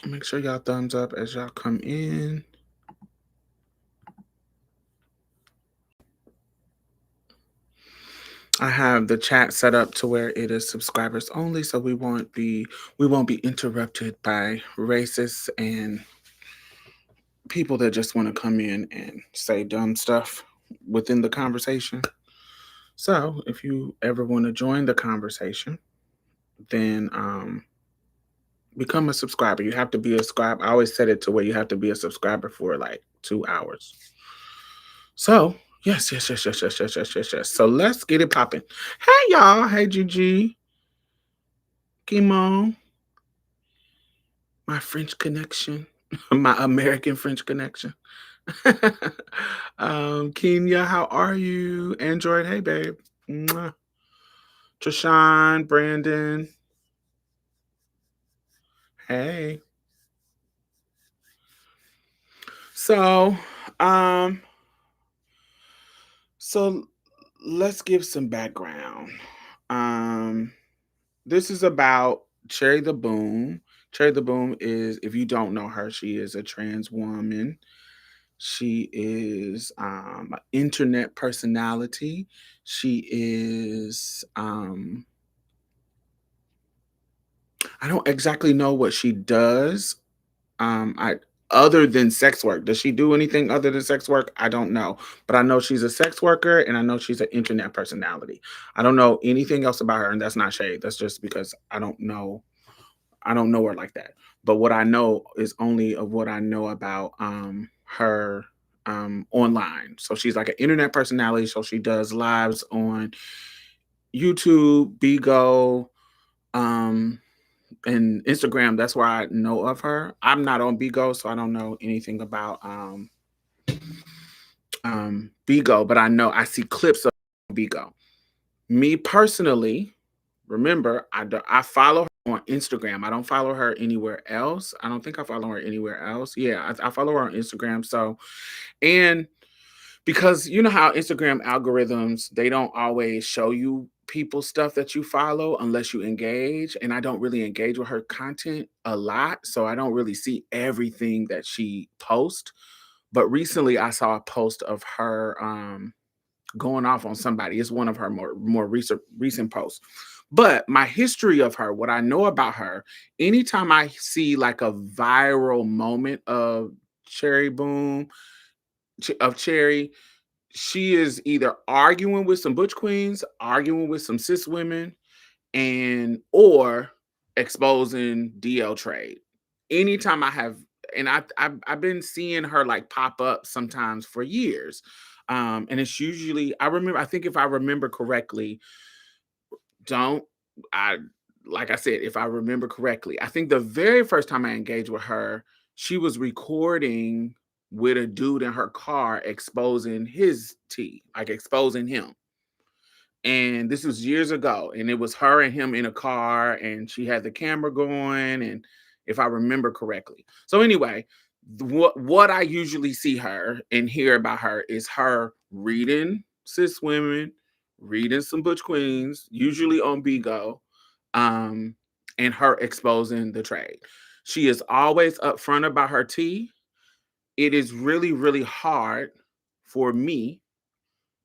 Make sure y'all thumbs up as y'all come in. I have the chat set up to where it is subscribers only, so we won't be interrupted by racists and people that just want to come in and say dumb stuff within the conversation. So, if you ever want to join the conversation, then become a subscriber. You have to be a subscriber. I always set it to where you have to be a subscriber for like 2 hours. So, yes. So let's get it popping. Hey y'all. Hey Gigi. Kimon. My French connection. My American French connection. Kenya, how are you? Android, hey babe. Mwah. Trishan, Brandon. Hey. So, um, so let's give some background. Um, this is about Cherry the Boom. Cherry the Boom is, if you don't know her, she is a trans woman. She is an internet personality. She is, I don't exactly know what she does. I Other than sex work. Does she do anything other than sex work? I don't know. But I know she's a sex worker and I know she's an internet personality. I don't know anything else about her, and that's not shade. That's just because I don't know. I don't know her like that. But what I know is only of what I know about her online. So she's like an internet personality. So she does lives on YouTube, Bigo, um, and Instagram. That's where I know of her. I'm not on Bigo, so I don't know anything about Bigo, but I see clips of Bigo. Me personally, remember, I follow her on Instagram. I don't follow her anywhere else. I don't think I follow her anywhere else. Yeah, I follow her on Instagram. So, and because you know how Instagram algorithms, they don't always show you people stuff that you follow unless you engage, and I don't really engage with her content a lot, so I don't really see everything that she posts. But recently I saw a post of her going off on somebody. It's one of her more recent posts. But my history of her, what I know about her, anytime I see like a viral moment of Cherry Boom, of Cherry, she is either arguing with some butch queens, arguing with some cis women, and or exposing DL trade. Anytime I have, and I've been seeing her like pop up sometimes for years, and it's usually I remember. I think if I remember correctly, don't I like I said, if I remember correctly, I think the very first time I engaged with her, she was recording with a dude in her car exposing his tea, like exposing him. And this was years ago, and it was her and him in a car, and she had the camera going, and if I remember correctly. So anyway, what I usually see her and hear about her is her reading cis women, reading some butch queens, usually on Bigo, um, and her exposing the trade. She is always upfront about her tea. It is really hard for me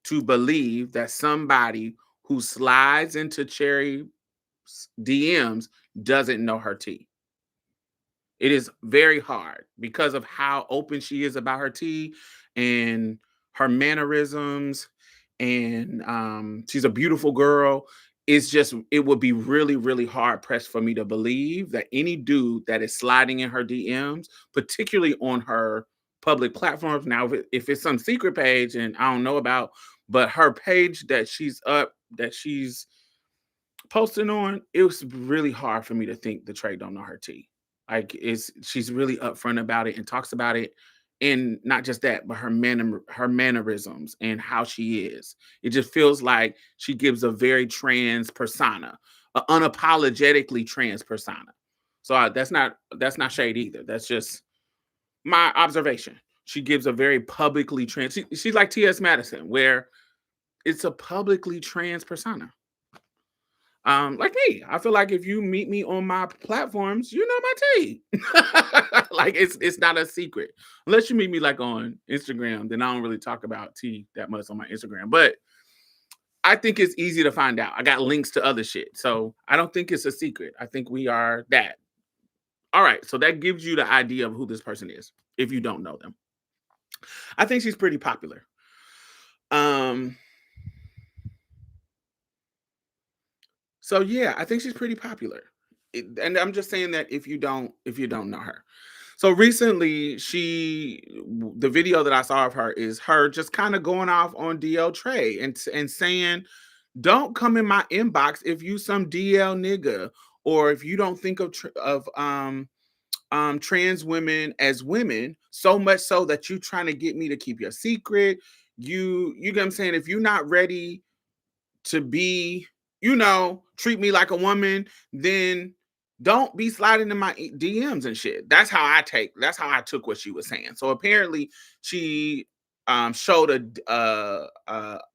to believe that somebody who slides into Cherry's DMs doesn't know her tea. It is very hard because of how open she is about her tea and her mannerisms. And she's a beautiful girl. It's just, it would be really hard pressed for me to believe that any dude that is sliding in her DMs, particularly on her public platforms. Now, if it's some secret page and I don't know about, but her page that she's up, that she's posting on, it was really hard for me to think the Trey don't know her tea. Like she's really upfront about it and talks about it. And not just that, but her mannerisms and how she is. It just feels like she gives a very trans persona, a unapologetically trans persona. So that's not shade either. That's just my observation. She gives a very publicly trans. She's like T.S. Madison, where it's a publicly trans persona. Like me, I feel like if you meet me on my platforms, you know my tea. Like it's not a secret. Unless you meet me like on Instagram, then I don't really talk about tea that much on my Instagram. But I think it's easy to find out. I got links to other shit. So I don't think it's a secret. I think we are that. All right. So that gives you the idea of who this person is if you don't know them. I think she's pretty popular. Um, so yeah, I think she's pretty popular. And I'm just saying that if you don't know her. So recently, the video that I saw of her is her just kind of going off on DL Trey and saying, "Don't come in my inbox if you some DL nigga, or if you don't think of trans women as women, so much so that you trying to get me to keep your secret. You get what I'm saying? If you're not ready to be, treat me like a woman, then don't be sliding in my DMs and shit." That's how I took what she was saying. So apparently she showed a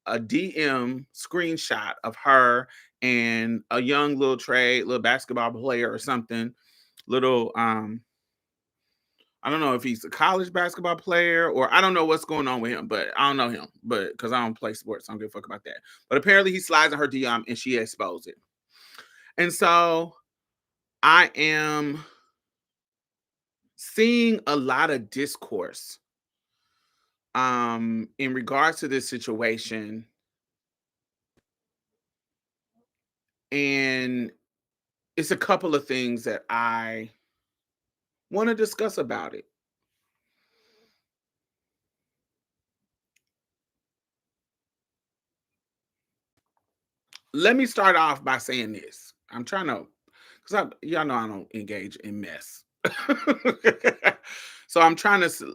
DM screenshot of her and a young little basketball player or something, little I don't know if he's a college basketball player or I don't know what's going on with him, but I don't know him, but because I don't play sports, I don't give a fuck about that. But apparently he slides in her DM and she exposed it. And so I am seeing a lot of discourse in regards to this situation. And it's a couple of things that I want to discuss about it. Let me start off by saying this. I'm trying to, because y'all know I don't engage in mess. So I'm trying to,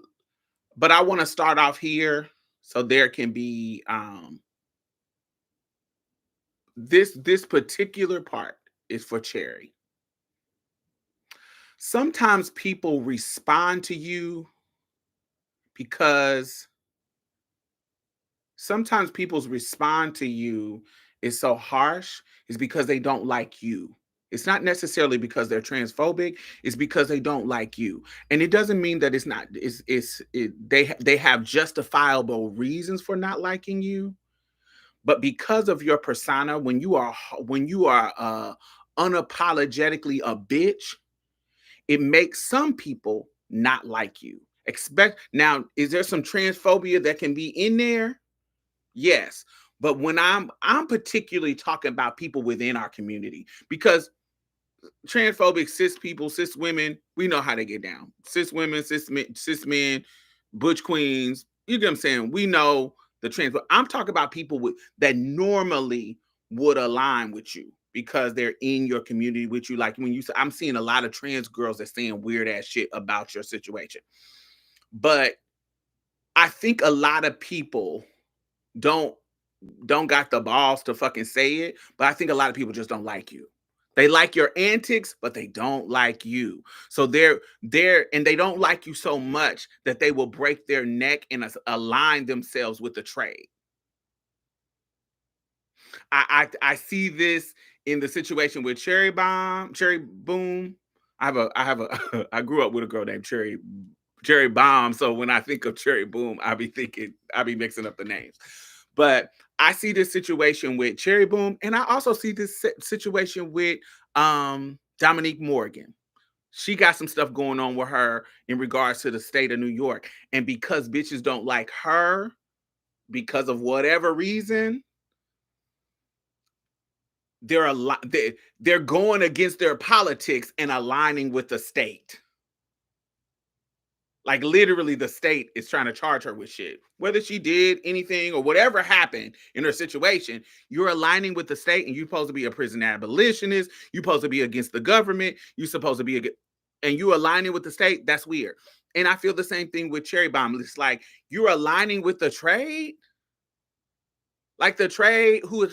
but I want to start off here so there can be this particular part is for Cherry. Sometimes people respond to you because sometimes people's respond to you is so harsh is because they don't like you. It's not necessarily because they're transphobic, it's because they don't like you. And it doesn't mean that it's not they have justifiable reasons for not liking you, but because of your persona when you are unapologetically a bitch, it makes some people not like you. Expect now, is there some transphobia that can be in there? Yes. But when I'm particularly talking about people within our community, because transphobic cis people, cis women, we know how they get down. Cis women, cis men, butch queens. You get what I'm saying? We know the trans. But I'm talking about people that normally would align with you because they're in your community with you. Like when you say, I'm seeing a lot of trans girls that saying weird ass shit about your situation. But I think a lot of people don't don't got the balls to fucking say it, but I think a lot of people just don't like you. They like your antics, but they don't like you. So and they don't like you so much that they will break their neck and align themselves with the trade. I see this in the situation with Cherry Boom. I grew up with a girl named Cherry Bomb. So when I think of Cherry Boom, I be mixing up the names. But I see this situation with Cherry Boom, and I also see this situation with Dominique Morgan. She got some stuff going on with her in regards to the state of New York. And because bitches don't like her, because of whatever reason, they're a lot they're going against their politics and aligning with the state. Like literally the state is trying to charge her with shit. Whether she did anything or whatever happened in her situation, you're aligning with the state and you're supposed to be a prison abolitionist. You're supposed to be against the government. You're supposed to be and you aligning with the state. That's weird. And I feel the same thing with Cherry Bomb. It's like you're aligning with the trade. Like the trade who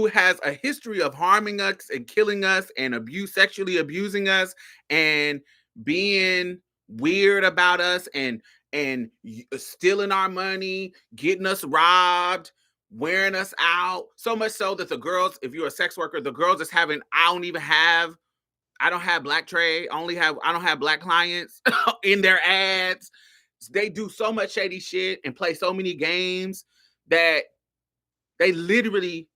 has a history of harming us and killing us and sexually abusing us and being weird about us and stealing our money, getting us robbed. wearing us out. So much so that the girls, if you're a sex worker, the girls is having, I don't have black trade. I don't have black clients in their ads. They do so much shady shit and play so many games that they literally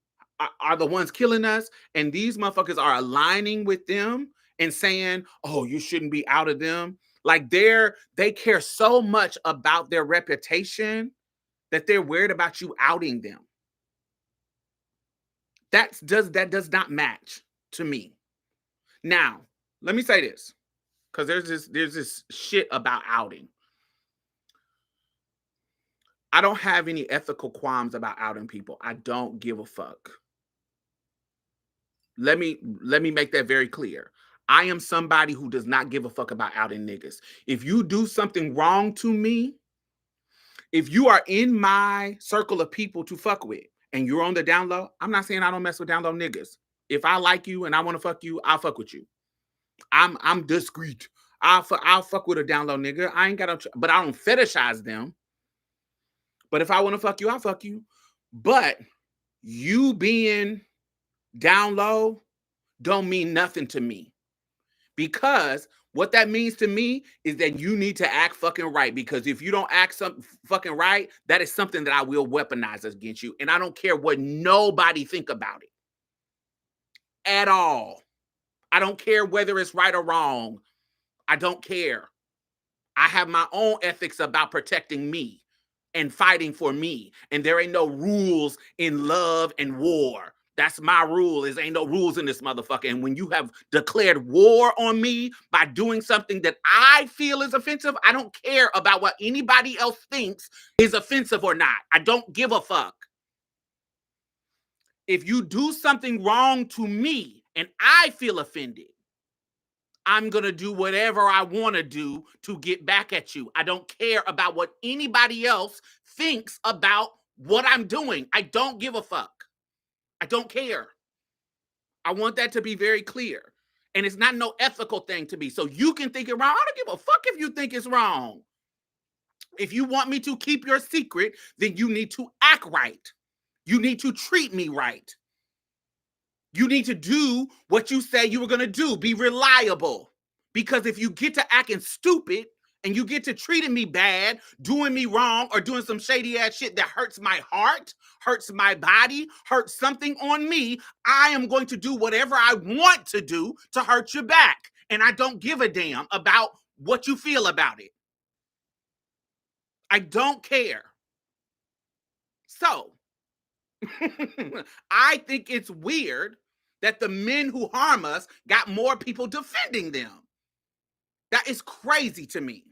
are the ones killing us. And these motherfuckers are aligning with them and saying, oh, you shouldn't be out of them. Like they care so much about their reputation that they're worried about you outing them. That does not match to me. Now, let me say this, because there's this shit about outing. I don't have any ethical qualms about outing people. I don't give a fuck. Let me make that very clear. I am somebody who does not give a fuck about outing niggas. If you do something wrong to me, if you are in my circle of people to fuck with and you're on the down low, I'm not saying I don't mess with down low niggas. If I like you and I want to fuck you, I'll fuck with you. I'm discreet. I'll fuck with a down low nigga. I ain't got but I don't fetishize them. But if I want to fuck you, I'll fuck you. But you being down low don't mean nothing to me. Because what that means to me is that you need to act fucking right. Because if you don't act fucking right, that is something that I will weaponize against you. And I don't care what nobody think about it. At all. I don't care whether it's right or wrong. I don't care. I have my own ethics about protecting me and fighting for me. And there ain't no rules in love and war. That's my rule, is ain't no rules in this motherfucker. And when you have declared war on me by doing something that I feel is offensive, I don't care about what anybody else thinks is offensive or not. I don't give a fuck. If you do something wrong to me and I feel offended, I'm going to do whatever I want to do to get back at you. I don't care about what anybody else thinks about what I'm doing. I don't give a fuck. I don't care. I want that to be very clear. And it's not no ethical thing to me. So you can think it wrong. I don't give a fuck if you think it's wrong. If you want me to keep your secret, then you need to act right. You need to treat me right. You need to do what you say you were going to do. Be reliable. Because if you get to acting stupid and you get to treating me bad, doing me wrong, or doing some shady ass shit that hurts my heart, hurts my body, hurts something on me, I am going to do whatever I want to do to hurt you back. And I don't give a damn about what you feel about it. I don't care. So, I think it's weird that the men who harm us got more people defending them. That is crazy to me.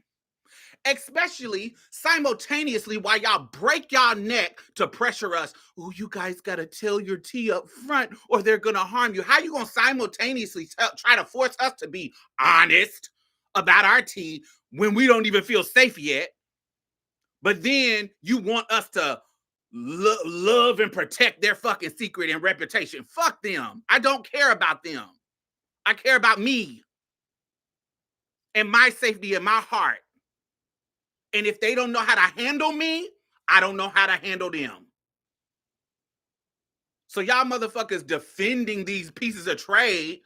Especially simultaneously while y'all break y'all neck to pressure us. Oh, you guys got to tell your tea up front or they're going to harm you. How you going to simultaneously try to force us to be honest about our tea when we don't even feel safe yet? But then you want us to love and protect their fucking secret and reputation. Fuck them. I don't care about them. I care about me and my safety and my heart. And if they don't know how to handle me, I don't know how to handle them. So y'all motherfuckers defending these pieces of trade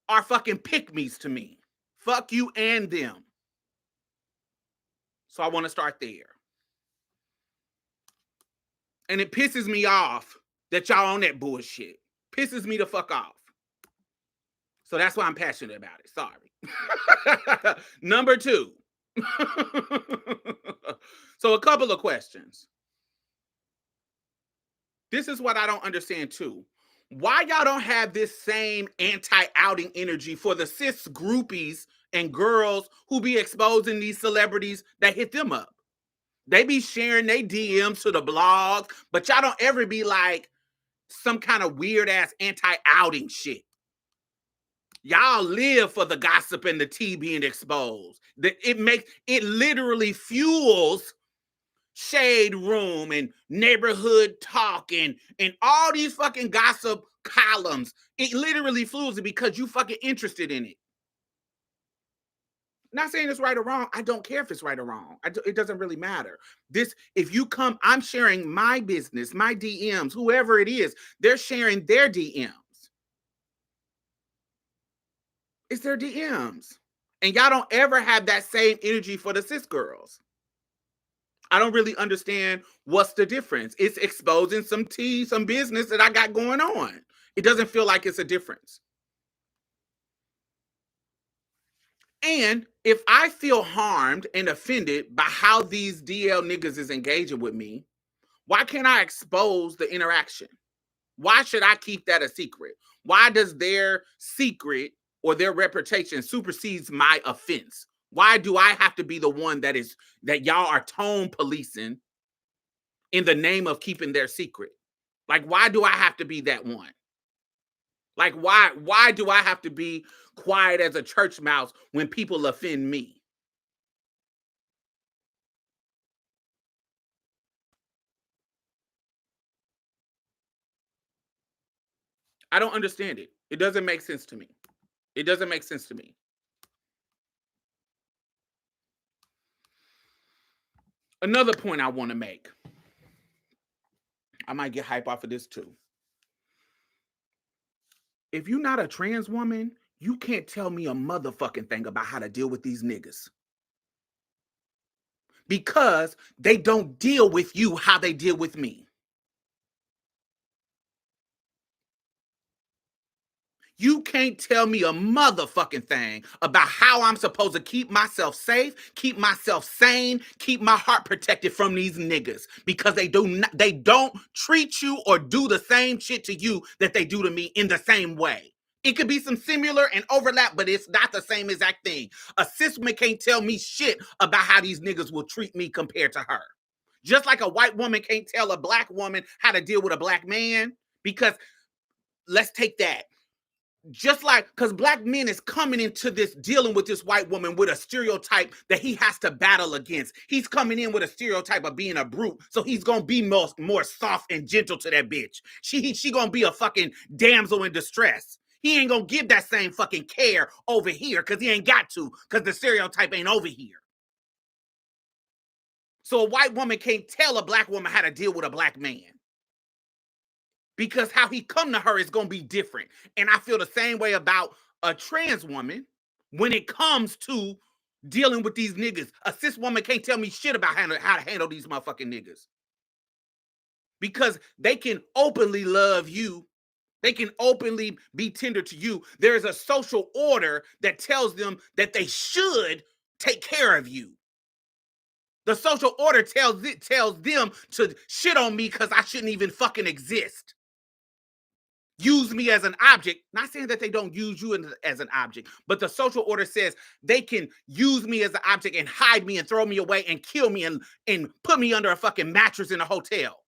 are fucking pick-me's to me. Fuck you and them. So I want to start there. And it pisses me off that y'all on that bullshit. Pisses me the fuck off. So that's why I'm passionate about it. Sorry. Number 2. So a couple of questions. This is what I don't understand too. Why y'all don't have this same anti-outing energy for the cis groupies and girls who be exposing these celebrities that hit them up? They be sharing their DMs to the blogs, but y'all don't ever be like some kind of weird ass anti-outing shit. Y'all live for the gossip and the tea being exposed. It literally fuels shade room and neighborhood talk and all these fucking gossip columns. It literally fuels it because you fucking interested in it. Not saying it's right or wrong. I don't care if it's right or wrong. It doesn't really matter. If you come, I'm sharing my business, my DMs, whoever it is, they're sharing their DMs. It's their DMs. And y'all don't ever have that same energy for the cis girls. I don't really understand what's the difference. It's exposing some tea, some business that I got going on. It doesn't feel like it's a difference. And if I feel harmed and offended by how these DL niggas is engaging with me, why can't I expose the interaction? Why should I keep that a secret? Why does their secret or their reputation supersedes my offense? Why do I have to be the one that y'all are tone policing in the name of keeping their secret? Like, why do I have to be that one? Like, why do I have to be quiet as a church mouse when people offend me? I don't understand it. It doesn't make sense to me. It doesn't make sense to me. Another point I want to make. I might get hype off of this too. If you're not a trans woman, you can't tell me a motherfucking thing about how to deal with these niggas. Because they don't deal with you how they deal with me. You can't tell me a motherfucking thing about how I'm supposed to keep myself safe, keep myself sane, keep my heart protected from these niggas, because they don't treat you or do the same shit to you that they do to me in the same way. It could be some similar and overlap, but it's not the same exact thing. A cis woman can't tell me shit about how these niggas will treat me compared to her. Just like a white woman can't tell a black woman how to deal with a black man, because let's take that. Just like, because black men is coming into this, dealing with this white woman with a stereotype that he has to battle against. He's coming in with a stereotype of being a brute, so he's gonna be more soft and gentle to that bitch. She gonna be a fucking damsel in distress. He ain't gonna give that same fucking care over here, because he ain't got to, because the stereotype ain't over here. So a white woman can't tell a black woman how to deal with a black man, because how he come to her is going to be different. And I feel the same way about a trans woman when it comes to dealing with these niggas. A cis woman can't tell me shit about how to handle these motherfucking niggas, because they can openly love you. They can openly be tender to you. There is a social order that tells them that they should take care of you. The social order tells them to shit on me because I shouldn't even fucking exist. Use me as an object. Not saying that they don't use you as an object, but the social order says they can use me as an object and hide me and throw me away and kill me and put me under a fucking mattress in a hotel.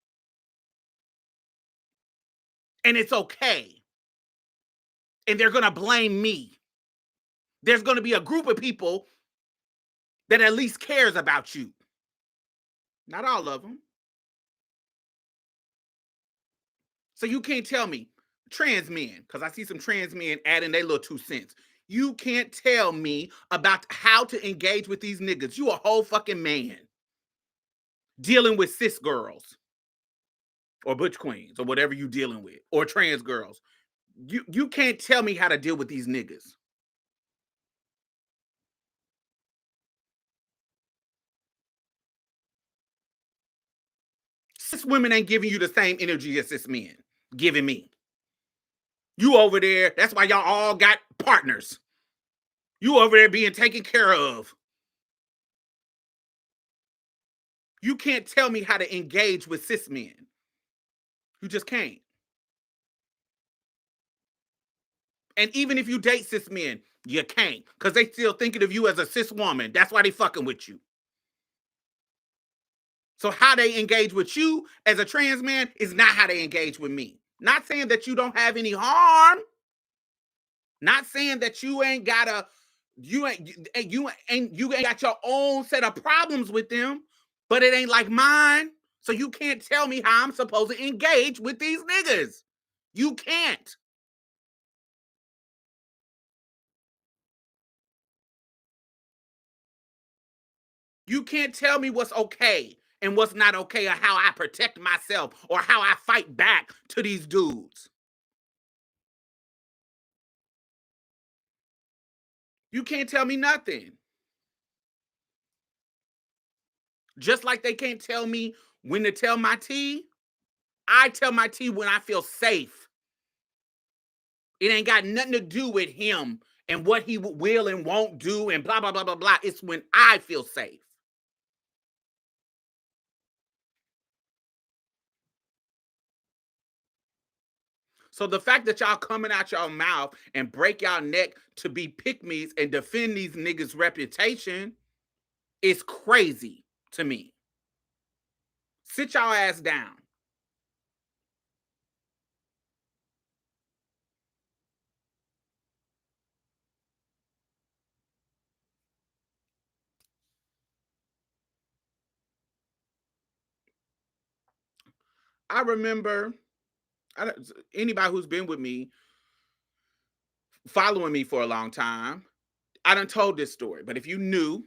And it's okay. And they're going to blame me. There's going to be a group of people that at least cares about you. Not all of them. So you can't tell me, trans men, because I see some trans men adding their little 2 cents. You can't tell me about how to engage with these niggas. You a whole fucking man dealing with cis girls or butch queens or whatever you dealing with, or trans girls. You can't tell me how to deal with these niggas. Cis women ain't giving you the same energy as cis men giving me. You over there, that's why y'all all got partners. You over there being taken care of. You can't tell me how to engage with cis men. You just can't. And even if you date cis men, you can't, because they still thinking of you as a cis woman. That's why they fucking with you. So how they engage with you as a trans man is not how they engage with me. Not saying that you don't have any harm. Not saying that you ain't got you ain't got your own set of problems with them, but it ain't like mine. So you can't tell me how I'm supposed to engage with these niggas. You can't. You can't tell me what's okay and what's not okay, or how I protect myself, or how I fight back to these dudes. You can't tell me nothing. Just like they can't tell me when to tell my tea, I tell my tea when I feel safe. It ain't got nothing to do with him and what he will and won't do and blah, blah, blah, blah, blah. It's when I feel safe. So the fact that y'all coming out your mouth and break y'all neck to be pick-me's and defend these niggas' reputation is crazy to me. Sit y'all ass down. I remember, anybody who's been with me, following me for a long time, I done told this story, but if you knew,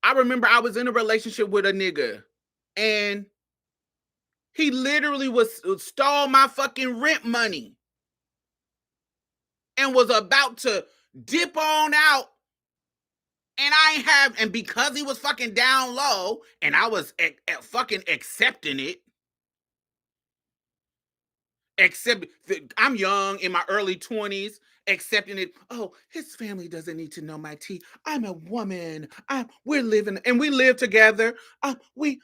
I remember I was in a relationship with a nigga, and he literally stole my fucking rent money and was about to dip on out. And I ain't have, and because he was fucking down low, and I was fucking accepting it. Except I'm young, in my early 20s, accepting it. Oh, his family doesn't need to know my tea. I'm a woman. We're living, and we live together. We're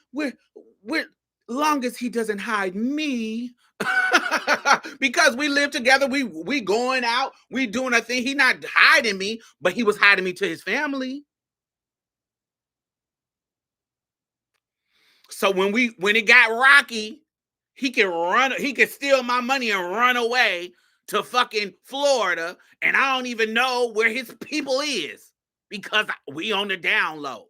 long as he doesn't hide me. Because we live together, we going out, we doing a thing. He not hiding me, but he was hiding me to his family. So when it got rocky, he can steal my money and run away to fucking Florida, and I don't even know where his people is because we on the down low.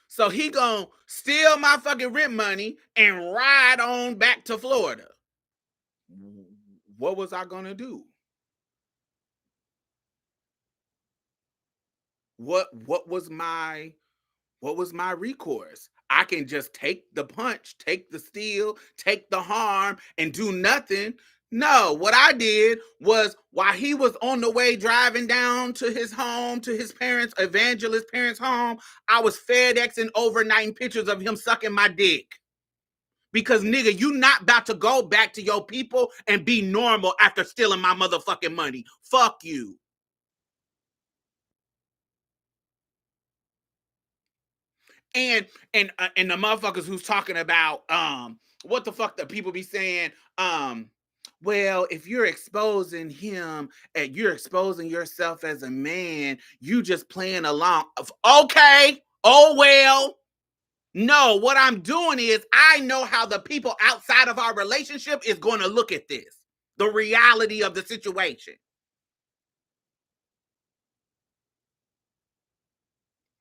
So he gonna steal my fucking rent money and ride on back to Florida. What was I gonna do? What was my recourse? I can just take the punch, take the steal, take the harm, and do nothing. No, what I did was, while he was on the way driving down to his home, to his parents, evangelist parents' home, I was FedExing overnighting pictures of him sucking my dick. Because nigga, you not about to go back to your people and be normal after stealing my motherfucking money. Fuck you. And the motherfuckers who's talking about what the fuck that people be saying, well, if you're exposing him and you're exposing yourself as a man, you just playing along. Okay, oh well. No, what I'm doing is, I know how the people outside of our relationship is going to look at this, the reality of the situation.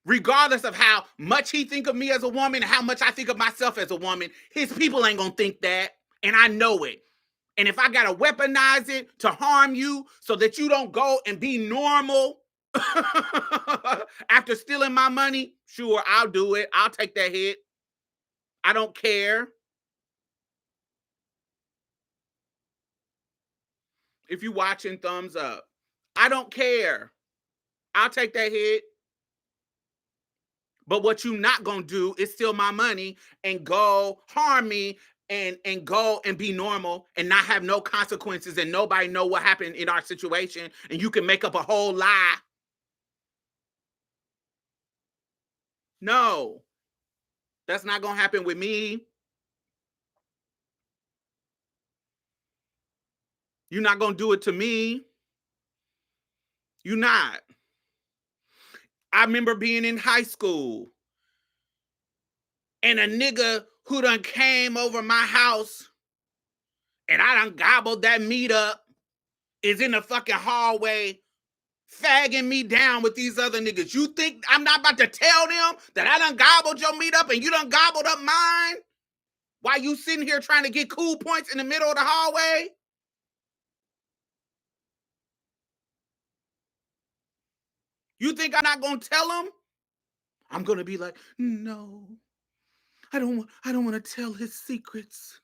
Regardless of how much he think of me as a woman and how much I think of myself as a woman, his people ain't gonna think that, and I know it. And if I gotta weaponize it to harm you so that you don't go and be normal after stealing my money, sure, I'll do it. I'll take that hit. I don't care. If you watching, thumbs up. I don't care. I'll take that hit. But what you not gonna do is steal my money and go harm me and go and be normal and not have no consequences and nobody know what happened in our situation, and you can make up a whole lie. No, that's not gonna happen with me. You're not gonna do it to me. You're not. I remember being in high school and a nigga who done came over my house and I done gobbled that meat up is in the fucking hallway fagging me down with these other niggas. You think I'm not about to tell them that I done gobbled your meat up and you done gobbled up mine? While you sitting here trying to get cool points in the middle of the hallway? You think I'm not gonna tell him? I'm gonna be like, no, I don't want to tell his secrets.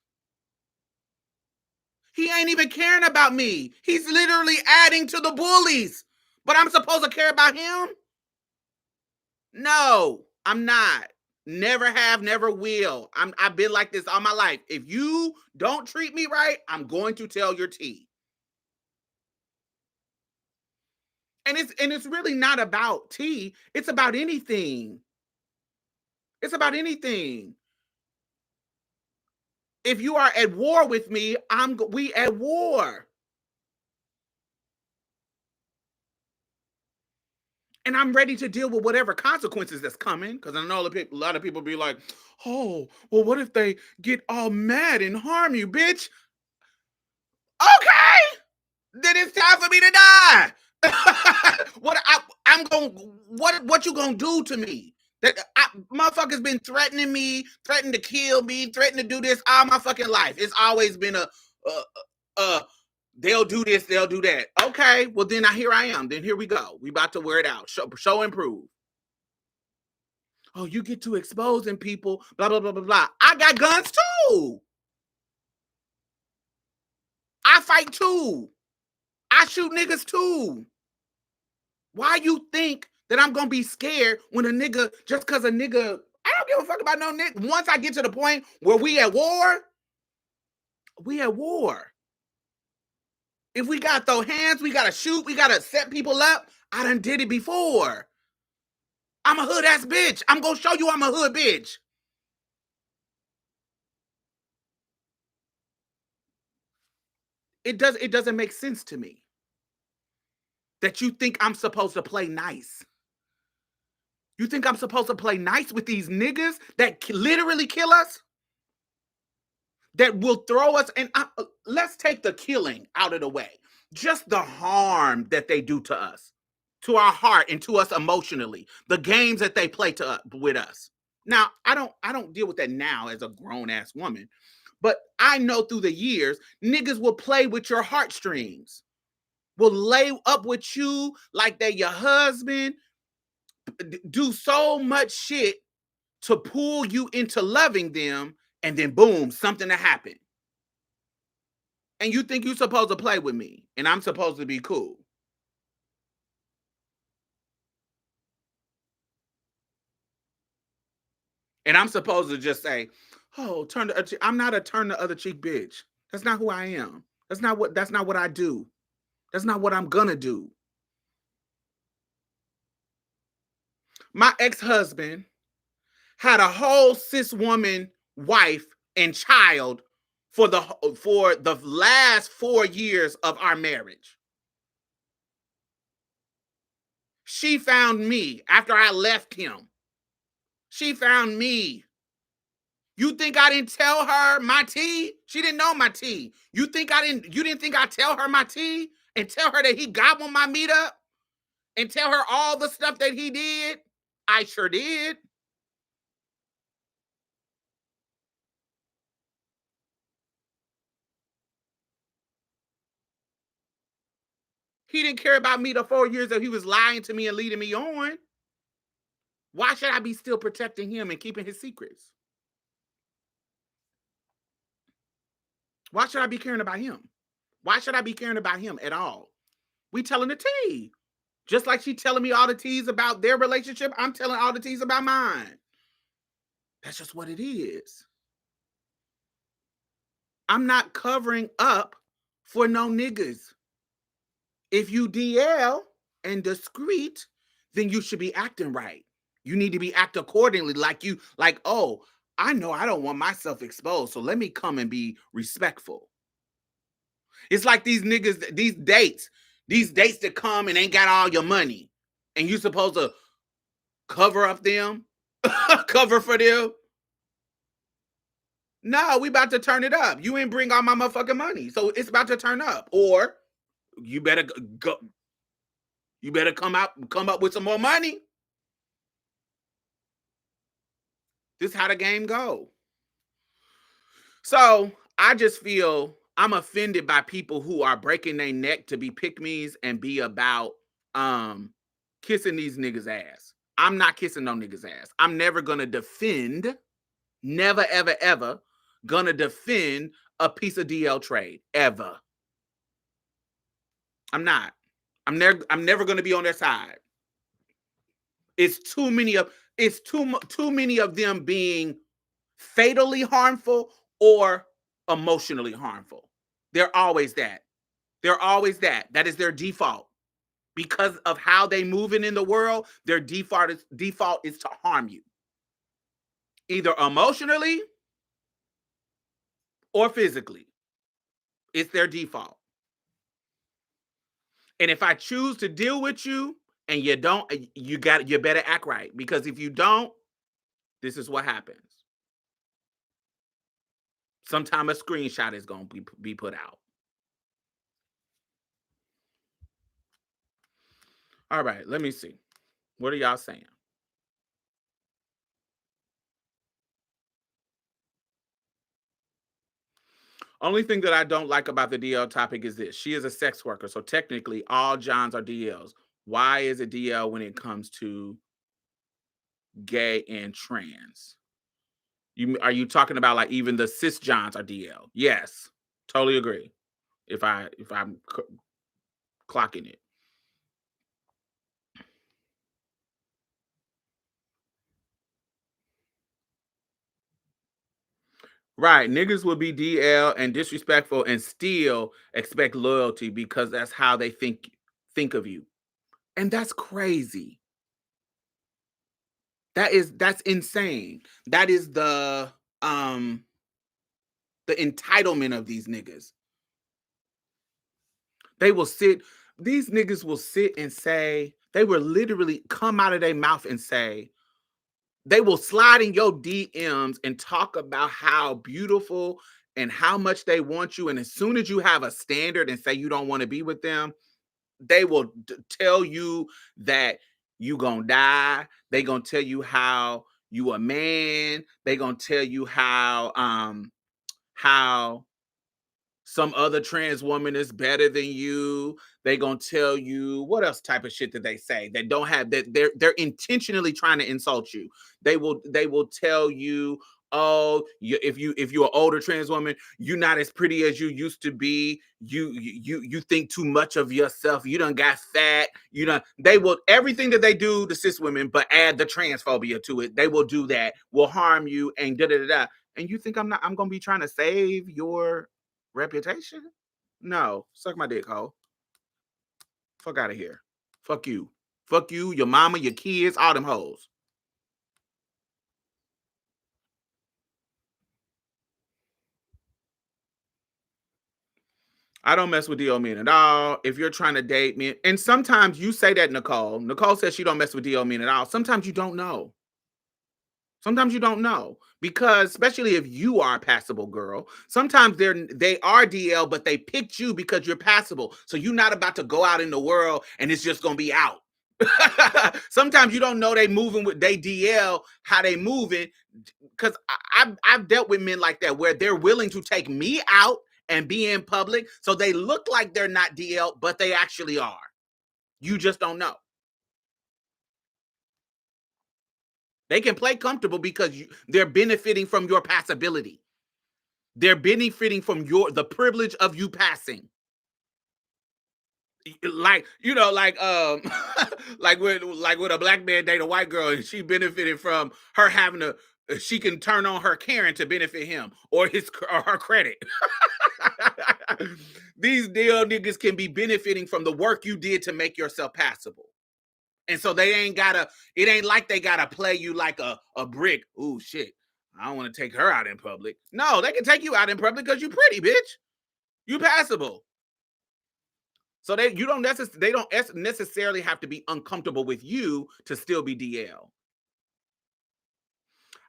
He ain't even caring about me. He's literally adding to the bullies. But I'm supposed to care about him? No, I'm not. Never have, never will. I've been like this all my life. If you don't treat me right, I'm going to tell your tea. And it's really not about tea. It's about anything. It's about anything. If you are at war with me, we at war. And I'm ready to deal with whatever consequences that's coming. Because I know a lot of people be like, oh, well, what if they get all mad and harm you, bitch? Okay, then it's time for me to die. What you gonna do to me? Motherfuckers been threatening me, threatening to kill me, threatening to do this all my fucking life. It's always been they'll do this, they'll do that. Okay, well then here I am. Then here we go. We about to wear it out. Show and prove. Oh, you get to exposing people, blah, blah, blah, blah, blah. I got guns too. I fight too. I shoot niggas too. Why you think that I'm gonna be scared when a nigga, just cause a nigga, I don't give a fuck about no nigga. Once I get to the point where we at war, we at war. If we gotta throw hands, we gotta shoot, we gotta set people up. I done did it before. I'm a hood ass bitch. I'm gonna show you I'm a hood bitch. It doesn't make sense to me that you think I'm supposed to play nice. You think I'm supposed to play nice with these niggas that literally kill us? That will throw us, and let's take the killing out of the way. Just the harm that they do to us, to our heart, and to us emotionally. The games that they play with us. Now, I don't deal with that now as a grown ass woman, but I know through the years, niggas will play with your heartstrings, will lay up with you like they're your husband, do so much shit to pull you into loving them, and then boom, something to happen. And you think you're supposed to play with me, and I'm supposed to be cool. And I'm supposed to just say, oh, I'm not a turn the other cheek bitch. That's not who I am. That's not what I do. That's not what I'm gonna do. My ex-husband had a whole cis woman wife and child for the last 4 years of our marriage. She found me after I left him. She found me. You think I didn't tell her my tea? She didn't know my tea. You didn't think I tell her my tea and tell her that he gobbled my meat up and tell her all the stuff that he did? I sure did. He didn't care about me the 4 years that he was lying to me and leading me on. Why should I be still protecting him and keeping his secrets? Why should I be caring about him? Why should I be caring about him at all? We telling the tea. Just like she telling me all the teas about their relationship, I'm telling all the teas about mine. That's just what it is. I'm not covering up for no niggas. If you DL and discreet, then you should be acting right. You need to be acting accordingly, like, oh, I know I don't want myself exposed, so let me come and be respectful. It's like these niggas, these dates that come and ain't got all your money, and you supposed to cover up them, cover for them. No, we about to turn it up. You ain't bring all my motherfucking money, so it's about to turn up. Or you better go. You better come up with some more money. This is how the game go. So I just feel I'm offended by people who are breaking their neck to be pick-me's and be about kissing these niggas' ass. I'm not kissing no niggas' ass. I'm never gonna defend, never, ever, ever gonna defend a piece of DL trade. Ever. I'm not. I'm never gonna be on their side. It's too many of them being fatally harmful or emotionally harmful. They're always that. They're always that. That is their default. Because of how they moving in the world, their default is to harm you. Either emotionally or physically. It's their default. And if I choose to deal with you and you don't, you better act right. Because if you don't, this is what happens. Sometime a screenshot is going to be put out. All right, let me see. What are y'all saying? Only thing that I don't like about the DL topic is this. She is a sex worker, so technically all Johns are DLs. Why is it DL when it comes to gay and trans? Are you talking about like even the cis Johns are DL? Yes, totally agree. If I'm clocking it. Right, niggas will be DL and disrespectful and still expect loyalty because that's how they think of you. And that's crazy. That's insane. That is the entitlement of these niggas. These niggas will sit and say, they will literally come out of their mouth and say, they will slide in your DMs and talk about how beautiful and how much they want you. And as soon as you have a standard and say you don't want to be with them, they will tell you that you gonna die. They gonna tell you how you a man. They gonna tell you how some other trans woman is better than you. They gonna tell you what else type of shit that they say that don't have that they're intentionally trying to insult you. They will tell you, oh, if you're an older trans woman, you're not as pretty as you used to be. You think too much of yourself. You done got fat. They will everything that they do to cis women, but add the transphobia to it. They will do that. Will harm you and da da da da. And you think I'm gonna be trying to save your reputation? No, suck my dick, hoe. Fuck out of here. Fuck you. Fuck you, your mama, your kids, all them hoes. I don't mess with DL men at all. If you're trying to date me, and sometimes you say that, Nicole. Nicole says she don't mess with DL men at all. Sometimes you don't know. Sometimes you don't know because, especially if you are a passable girl, sometimes they are DL, but they picked you because you're passable. So you're not about to go out in the world and it's just gonna be out. Sometimes you don't know they moving with they DL how they moving because I've dealt with men like that where they're willing to take me out and be in public so they look like they're not DL, but they actually are. You just don't know. They can play comfortable because they're benefiting from your passability. They're benefiting from the privilege of you passing. Like like when a black man date a white girl and she benefited from her having she can turn on her Karen to benefit him or her credit. These deal niggas can be benefiting from the work you did to make yourself passable. And so it ain't like they gotta play you like a brick. Ooh, shit. I don't want to take her out in public. No, they can take you out in public because you pretty, bitch. You passable. So they don't necessarily have to be uncomfortable with you to still be DL.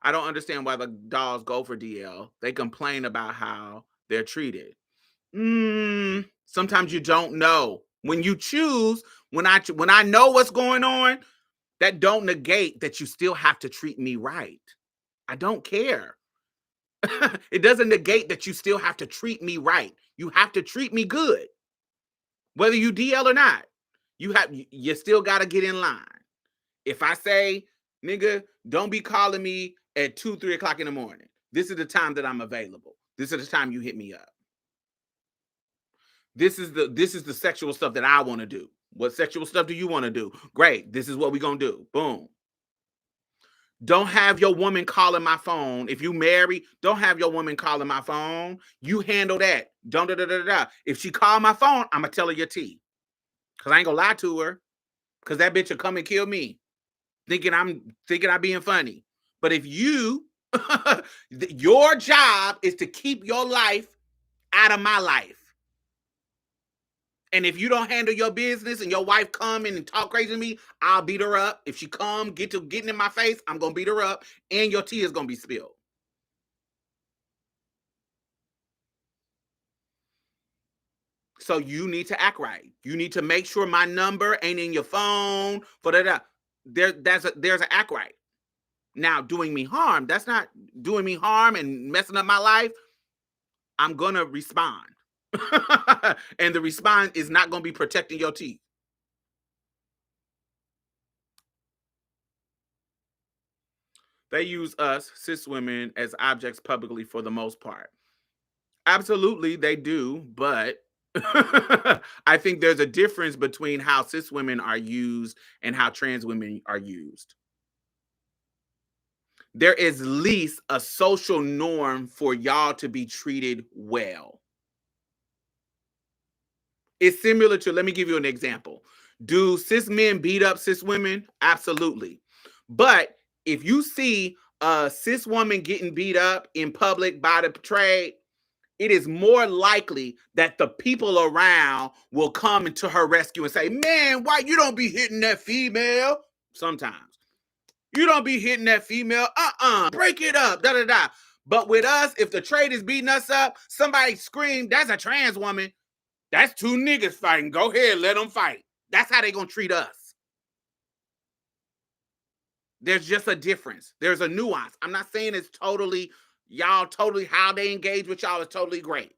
I don't understand why the dolls go for DL. They complain about how they're treated. Sometimes you don't know. When you choose, when I know what's going on, that don't negate that you still have to treat me right. I don't care. It doesn't negate that you still have to treat me right. You have to treat me good, whether you DL or not. You still got to get in line. If I say, nigga, don't be calling me at 2, 3 o'clock in the morning. This is the time that I'm available. This is the time you hit me up. This is the sexual stuff that I want to do. What sexual stuff do you want to do? Great. This is what we're gonna do. Boom. Don't have your woman calling my phone. If you marry, don't have your woman calling my phone. You handle that. Don't da da da da. If she call my phone, I'm gonna tell her your tea. Cause I ain't gonna lie to her. Cause that bitch will come and kill me. Thinking I'm being funny. But if you your job is to keep your life out of my life. And if you don't handle your business and your wife come in and talk crazy to me, I'll beat her up. If she come getting in my face, I'm gonna beat her up, and your tea is gonna be spilled. So you need to act right. You need to make sure my number ain't in your phone. For that, there's an act right. Now, doing me harm, that's not doing me harm and messing up my life. I'm gonna respond. And the response is not gonna be protecting your teeth. They use us, cis women, as objects publicly for the most part. Absolutely, they do, but I think there's a difference between how cis women are used and how trans women are used. There is at least a social norm for y'all to be treated well. It's similar to, let me give you an example. Do cis men beat up cis women? Absolutely. But if you see a cis woman getting beat up in public by the trade, it is more likely that the people around will come into her rescue and say, man, why you don't be hitting that female? Sometimes. You don't be hitting that female. Break it up. Da da da. But with us, if the trade is beating us up, somebody scream, that's a trans woman. That's two niggas fighting. Go ahead, let them fight. That's how they gonna treat us. There's just a difference. There's a nuance. I'm not saying it's totally, how they engage with y'all is totally great.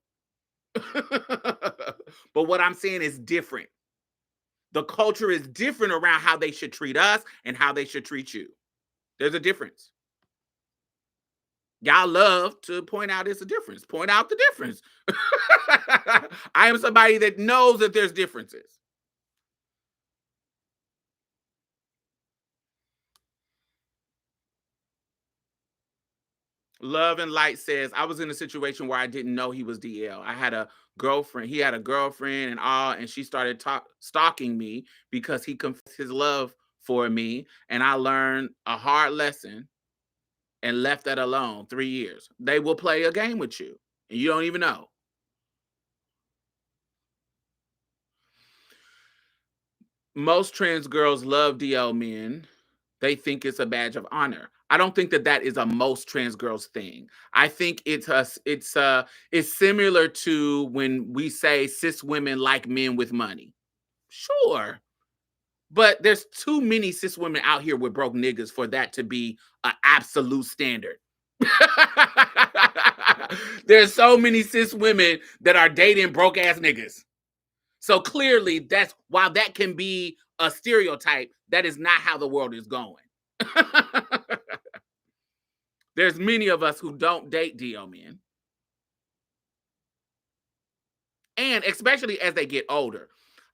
But what I'm saying is different. The culture is different around how they should treat us and how they should treat you. There's a difference. Y'all love to point out it's a difference. Point out the difference. I am somebody that knows that there's differences. Love and Light says, I was in a situation where I didn't know he was DL. I had a girlfriend. He had a girlfriend and all, and she started stalking me because he confessed his love for me. And I learned a hard lesson and left that alone 3 years. They will play a game with you, and you don't even know. Most trans girls love DL men. They think it's a badge of honor. I don't think that that is a most trans girls thing. I think it's similar to when we say cis women like men with money. Sure. But there's too many cis women out here with broke niggas for that to be an absolute standard. There's so many cis women that are dating broke ass niggas. So clearly, that's while that can be a stereotype, that is not how the world is going. There's many of us who don't date DL men. And especially as they get older.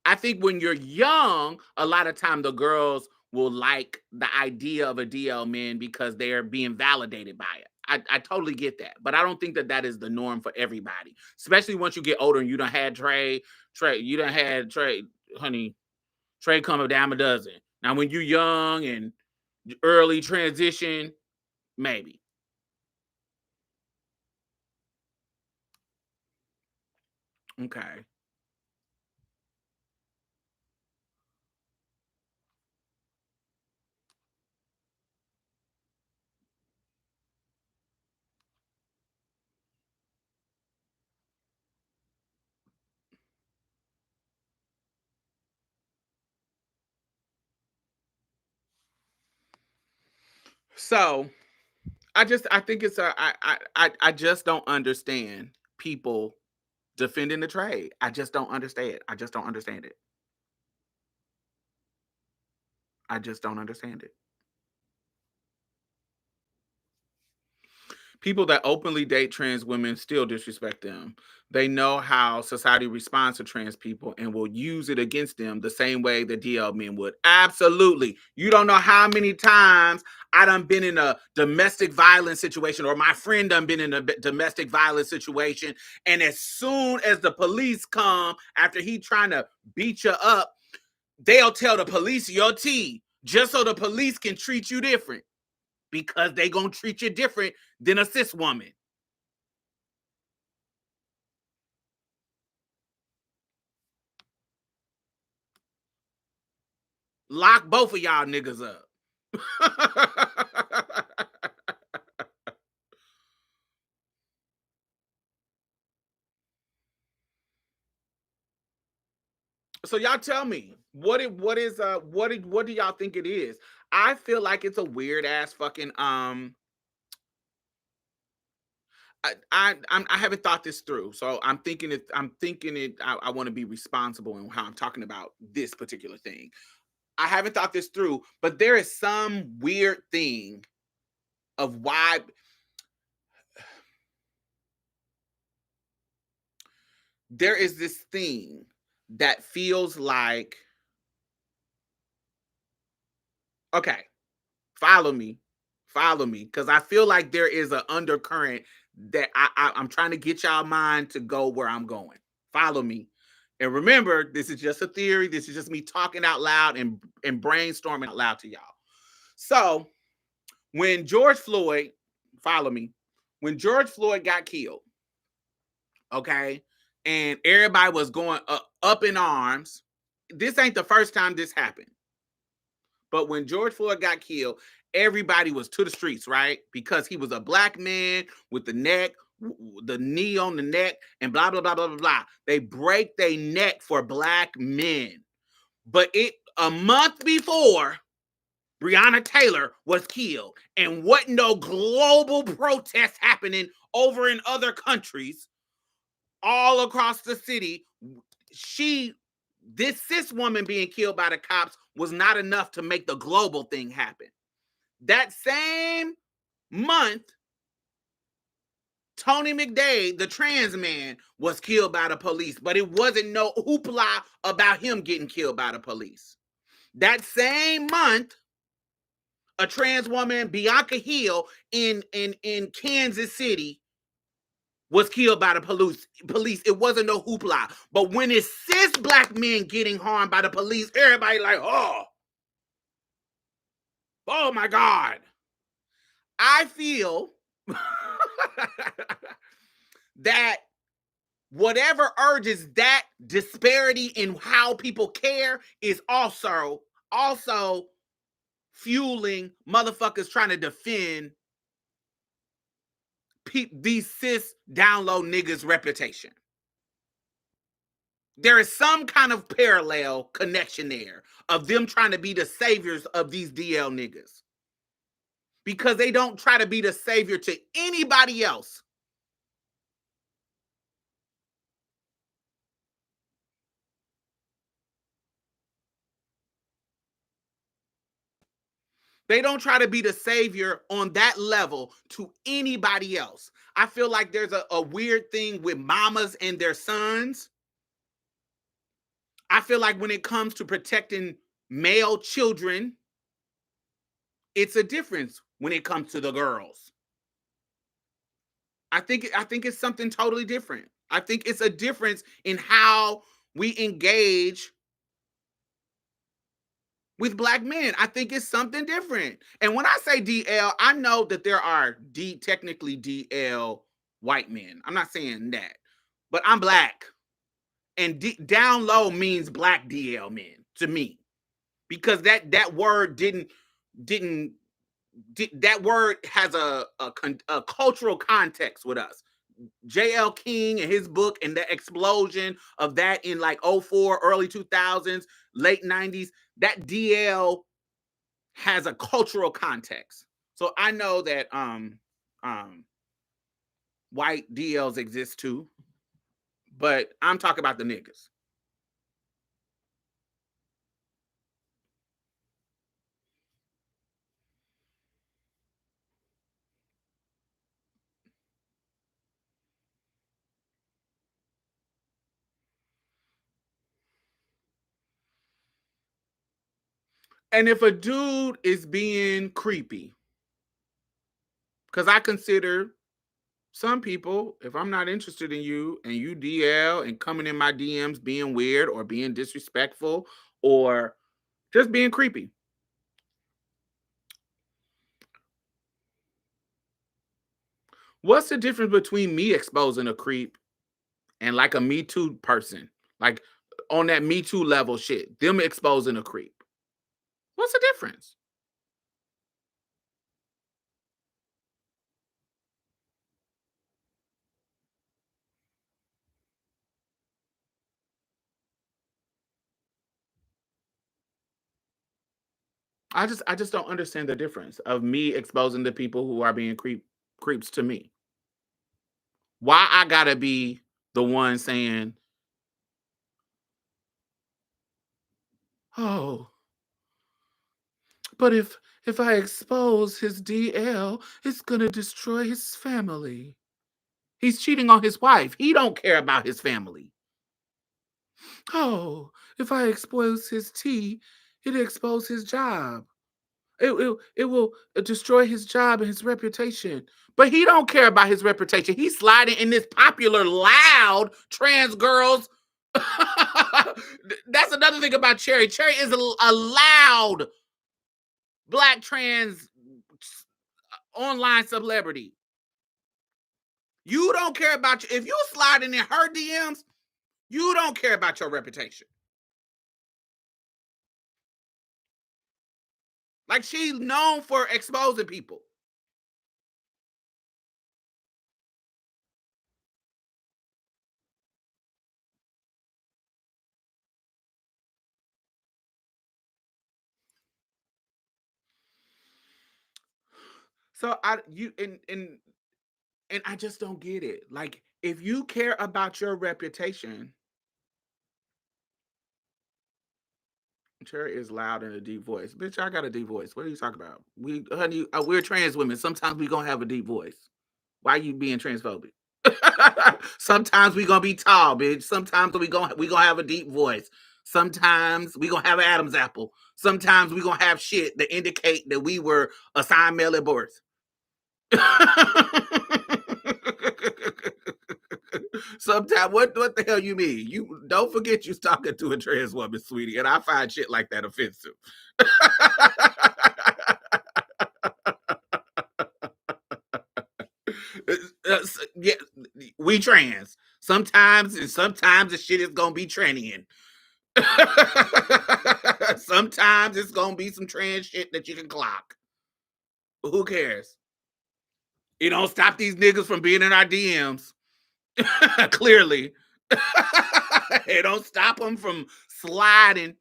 I think when you're young, a lot of time the girls will like the idea of a DL man because they're being validated by it. I totally get that. But I don't think that that is the norm for everybody. Especially once you get older and you done had Trey, honey, Trey come a dime a dozen. Now, when you're young and early transition, maybe. Okay. So I think it's I just don't understand people defending the trade. I just don't understand. I just don't understand it. I just don't understand it. People that openly date trans women still disrespect them. They know how society responds to trans people and will use it against them the same way the DL men would. Absolutely. You don't know how many times I done been in a domestic violence situation, or my friend done been in a domestic violence situation, and as soon as the police come after he trying to beat you up, they'll tell the police your tea just so the police can treat you different, because they gonna treat you different than a cis woman. Lock both of y'all niggas up. So y'all tell me, what do y'all think it is? I feel like it's a weird ass fucking I haven't thought this through, so I'm thinking it. I want to be responsible in how I'm talking about this particular thing. I haven't thought this through, but there is some weird thing of why there is this thing that feels like, okay, follow me, because I feel like there is an undercurrent that I'm trying to get y'all mind to go where I'm going. Follow me. And remember, this is just a theory. This is just me talking out loud and brainstorming out loud to y'all. So when George Floyd, follow me, when George Floyd got killed, okay, and everybody was going up in arms. This ain't the first time this happened. But when George Floyd got killed, everybody was to the streets, right? Because he was a black man with the knee on the neck, and blah, blah, blah, blah, blah, blah. They break their neck for black men. But a month before, Breonna Taylor was killed, and wasn't no global protests happening over in other countries all across the city. This cis woman being killed by the cops was not enough to make the global thing happen. That same month, Tony McDade, the trans man, was killed by the police, but it wasn't no hoopla about him getting killed by the police. That same month, a trans woman, Bianca Hill, in Kansas City, was killed by the police. It wasn't no hoopla. But when it's cis black men getting harmed by the police, everybody like, oh my God. I feel that whatever urges that disparity in how people care is also fueling motherfuckers trying to defend these cis down low niggas' reputation. There is some kind of parallel connection there of them trying to be the saviors of these DL niggas, because they don't try to be the savior to anybody else. They don't try to be the savior on that level to anybody else. I feel like there's a weird thing with mamas and their sons. I feel like when it comes to protecting male children, it's a difference when it comes to the girls. I think it's something totally different. I think it's a difference in how we engage with black men. I think it's something different. And when I say DL, I know that there are technically DL white men. I'm not saying that, but I'm black, and down low means black DL men to me, because that word that word has a cultural context with us. J.L. King and his book, and the explosion of that in like 04, early 2000s, late 90s, that DL has a cultural context. So I know that white DLs exist too, but I'm talking about the niggas. And if a dude is being creepy, because I consider some people, if I'm not interested in you and you DL and coming in my DMs being weird or being disrespectful or just being creepy. What's the difference between me exposing a creep and like a Me Too person? Like on that Me Too level shit, them exposing a creep. What's the difference? I just don't understand the difference of me exposing the people who are being creeps to me. Why I gotta be the one saying, "Oh, but if I expose his DL, it's gonna destroy his family. He's cheating on his wife. He don't care about his family. Oh, if I expose his T, it'll expose his job. It will destroy his job and his reputation. But he don't care about his reputation. He's sliding in this popular, loud trans girls. That's another thing about Cherry. Cherry is a loud black trans online celebrity. You don't care about if you sliding in her DMs, you don't care about your reputation. Like she's known for exposing people. So and I just don't get it. Like if you care about your reputation, Cherry is loud in a deep voice. Bitch, I got a deep voice. What are you talking about? We honey, we're trans women. Sometimes we gonna have a deep voice. Why are you being transphobic? Sometimes we gonna be tall, bitch. Sometimes we gonna have a deep voice. Sometimes we gonna have an Adam's apple. Sometimes we gonna have shit that indicate that we were assigned male at birth. Sometimes what the hell you mean? You don't forget you talking to a trans woman, sweetie, and I find shit like that offensive. Yeah, we trans. Sometimes the shit is gonna be trannian. Sometimes it's gonna be some trans shit that you can clock. But who cares? It don't stop these niggas from being in our DMs. Clearly. It don't stop them from sliding.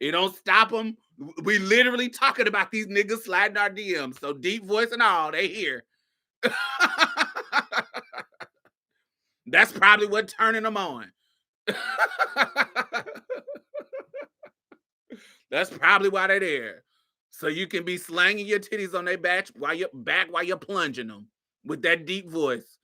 It don't stop them. We literally talking about these niggas sliding our DMs. So deep voice and all, they hear. That's probably what turning them on. That's probably why they're there. So you can be slanging your titties on their back while you're plunging them with that deep voice.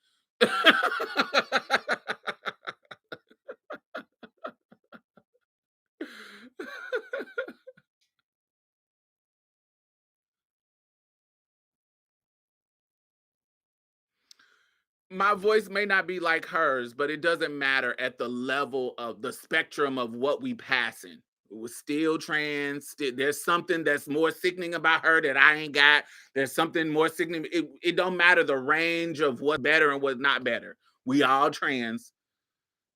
My voice may not be like hers, but it doesn't matter at the level of the spectrum of what we passing. It was still trans. There's something that's more sickening about her that I ain't got. There's something more sickening. It don't matter the range of what's better and what's not better. We all trans,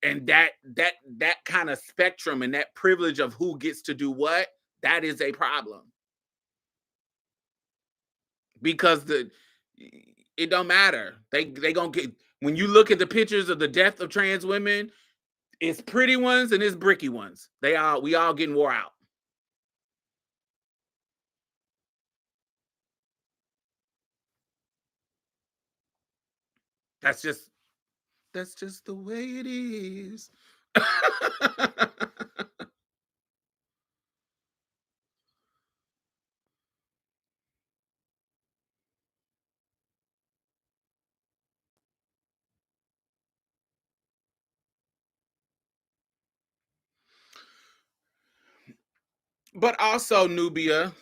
and that kind of spectrum and that privilege of who gets to do what, that is a problem because it don't matter. They gonna get when you look at the pictures of the death of trans women, it's pretty ones and it's bricky ones. We all getting wore out. That's just that's just the way it is. But also Nubia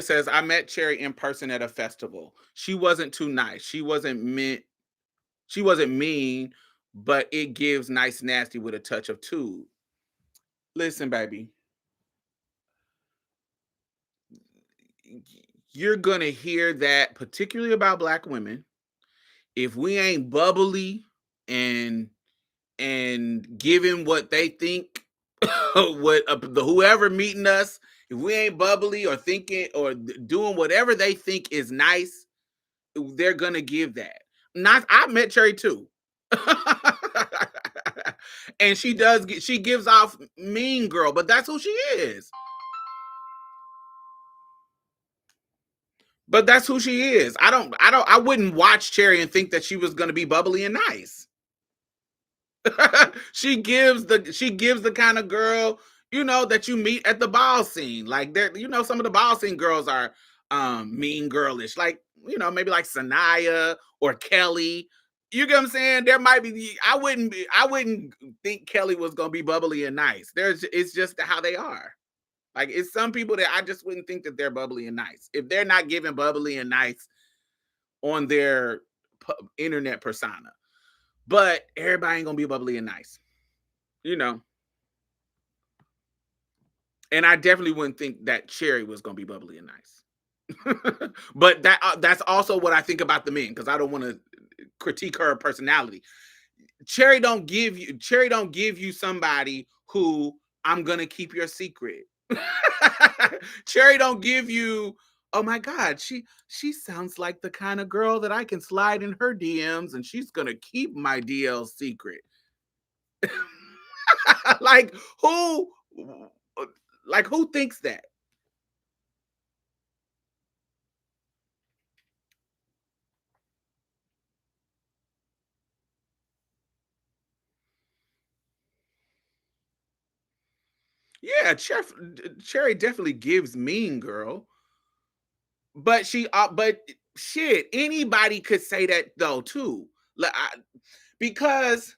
says, I met Cherry in person at a festival. She wasn't too nice. She wasn't mean, but it gives nice nasty with a touch of too. Listen, baby, you're gonna hear that particularly about black women. If we ain't bubbly and giving what they think, what the whoever meeting us, if we ain't bubbly or thinking or doing whatever they think is nice, they're gonna give that. Not, I met Cherry too. And she gives off mean girl, but that's who she is. But that's who she is. I wouldn't watch Cherry and think that she was gonna be bubbly and nice. She gives the kind of girl, that you meet at the ball scene. Like, there, some of the ball scene girls are mean girlish, like, maybe like Sanaya or Kelly. You get what I'm saying? There might be, I wouldn't think Kelly was gonna be bubbly and nice. It's just how they are. Like, it's some people that I just wouldn't think that they're bubbly and nice. If they're not giving bubbly and nice on their internet persona. But everybody ain't gonna be bubbly and nice, you know. And I definitely wouldn't think that Cherry was gonna be bubbly and nice. But that's also what I think about the men, because I don't want to critique her personality. Cherry don't give you somebody who, I'm gonna keep your secret. Cherry don't give you, oh my God, she sounds like the kind of girl that I can slide in her DMs and she's gonna keep my DL secret. like who who thinks that? Yeah, Cherry definitely gives mean girl, but but shit, anybody could say that though too. Because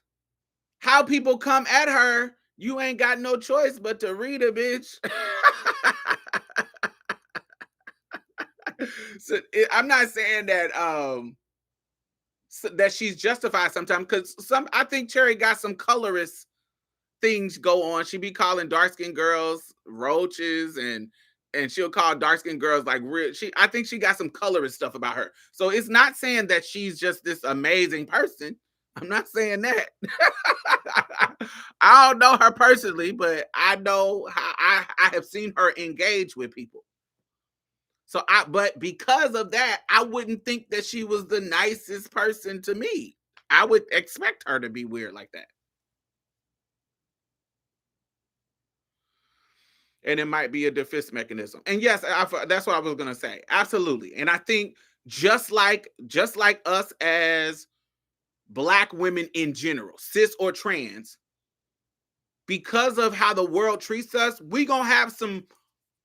how people come at her, you ain't got no choice but to read a bitch. So I'm not saying that that she's justified sometimes, because I think Cherry got some colorist things go on. She be calling dark skinned girls roaches, and she'll call dark skinned girls like real. I think she got some colorist stuff about her. So it's not saying that she's just this amazing person. I'm not saying that. I don't know her personally, but I know how I have seen her engage with people. So but because of that, I wouldn't think that she was the nicest person to me. I would expect her to be weird like that. And it might be a defense mechanism. And yes, that's what I was going to say. Absolutely. And I think just like us as black women in general, cis or trans, because of how the world treats us, we going to have some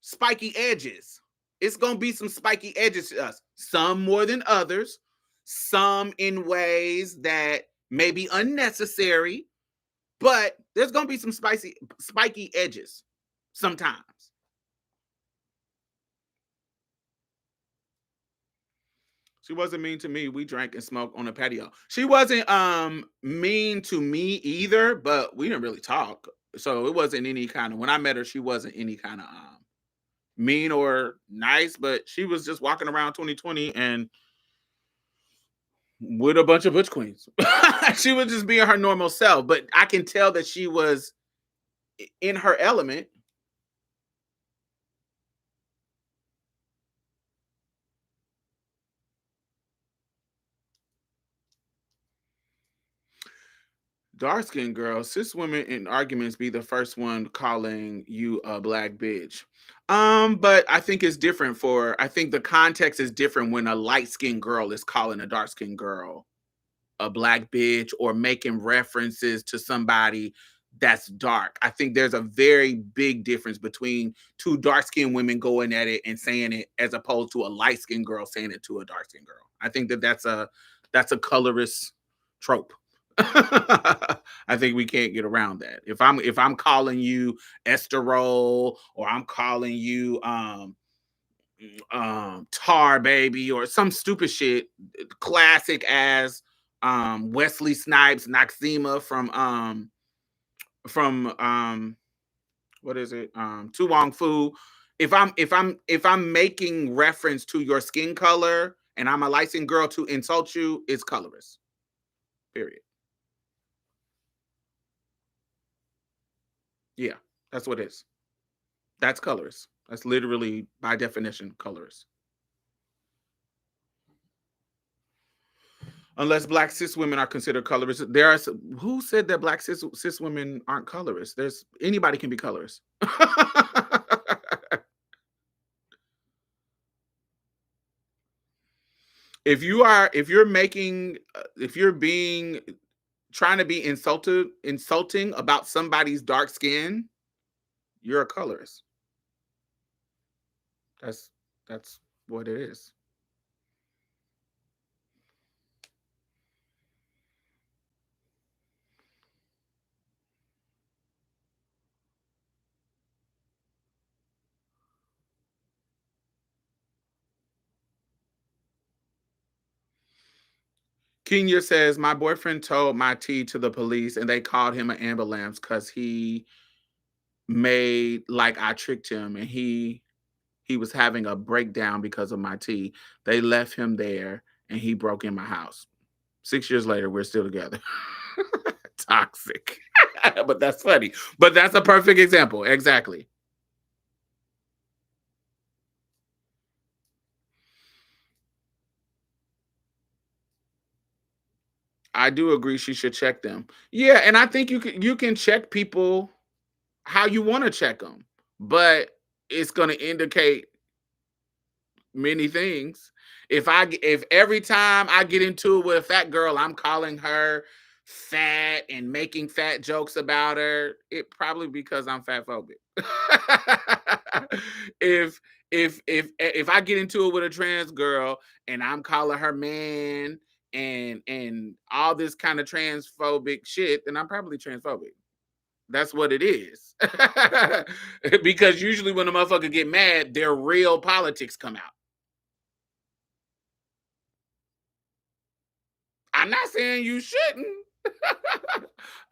spiky edges. It's going to be some spiky edges to us, some more than others, some in ways that may be unnecessary, but there's going to be some spiky edges sometimes. She wasn't mean to me. We drank and smoked on the patio. She wasn't mean to me either, but we didn't really talk. So it wasn't any kind of, when I met her, she wasn't any kind of mean or nice, but she was just walking around 2020 and with a bunch of butch queens. She was just being her normal self, but I can tell that she was in her element. Dark skinned girls, cis women in arguments be the first one calling you a black bitch. But I think it's different I think the context is different when a light skinned girl is calling a dark skinned girl a black bitch or making references to somebody that's dark. I think there's a very big difference between two dark skinned women going at it and saying it, as opposed to a light skinned girl saying it to a dark skinned girl. I think that's a colorist trope. I think we can't get around that. If I'm calling you esterol, or I'm calling you tar baby, or some stupid shit, classic as Wesley Snipes Noxema from what is it? Tu Wong Fu. If I'm making reference to your skin color and I'm a light skinned girl to insult you, it's colorist. Period. Yeah, that's what it is. That's colorist. That's literally by definition colorist. Unless black cis women are considered colorists. Who said that black cis women aren't colorists? There's anybody can be colorist. If you're being trying to be insulting about somebody's dark skin, you're a colorist. That's that's what it is. Kenya says, my boyfriend told my tea to the police and they called him an ambulance because he made like I tricked him, and he was having a breakdown because of my tea. They left him there and he broke in my house. 6 years later, we're still together. Toxic. But that's funny. But that's a perfect example. Exactly. I do agree she should check them. Yeah, and I think you can check people how you want to check them, but it's going to indicate many things. If every time I get into it with a fat girl, I'm calling her fat and making fat jokes about her, it probably because I'm fat phobic. if if I get into it with a trans girl and I'm calling her man and all this kind of transphobic shit, then I'm probably transphobic. That's what it is. Because usually when a motherfucker get mad, their real politics come out. I'm not saying you shouldn't.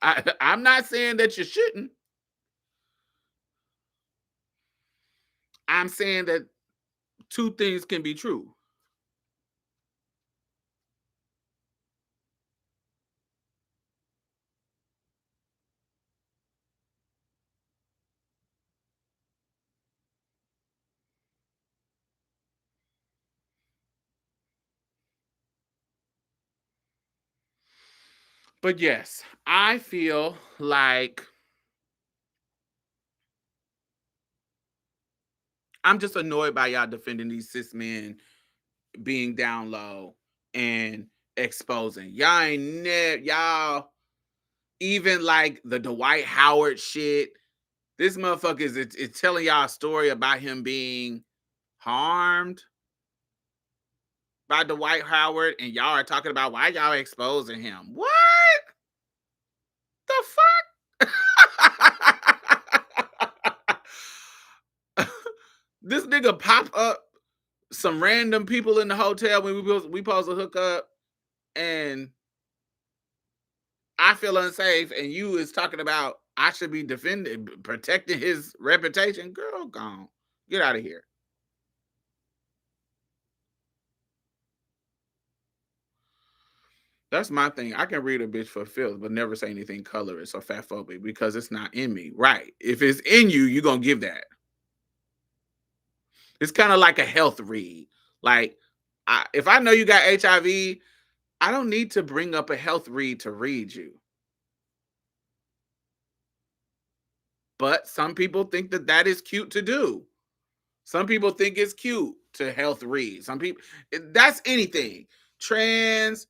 I'm not saying that you shouldn't. I'm saying that two things can be true. But yes, I feel like I'm just annoyed by y'all defending these cis men being down low and exposing. Y'all even like the Dwight Howard shit. This motherfucker is telling y'all a story about him being harmed by Dwight Howard, and y'all are talking about why y'all exposing him. What the fuck? This nigga pop up some random people in the hotel when we supposed to hook up, and I feel unsafe, and you is talking about I should be defending, protecting his reputation. Girl, gone. Get out of here. That's my thing. I can read a bitch for filth, but never say anything colorist or fat phobic because it's not in me. Right. If it's in you, you're gonna give that. It's kind of like a health read. Like, if I know you got HIV, I don't need to bring up a health read to read you. But some people think that that is cute to do. Some people think it's cute to health read. Some people, that's anything. Trans,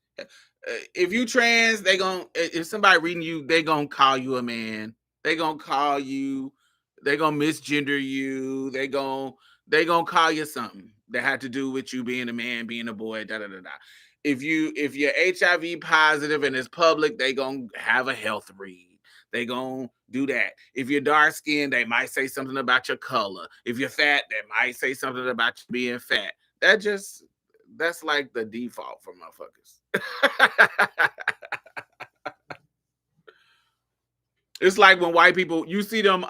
if you trans, they gon' if somebody reading you, they gonna call you a man. They gonna call you, they gonna misgender you. They gonna call you something that had to do with you being a man, being a boy, da da da da. If you're HIV positive and it's public, they gonna have a health read. They gonna do that. If you're dark skinned, they might say something about your color. If you're fat, they might say something about you being fat. That's like the default for motherfuckers. It's like when white people, you see them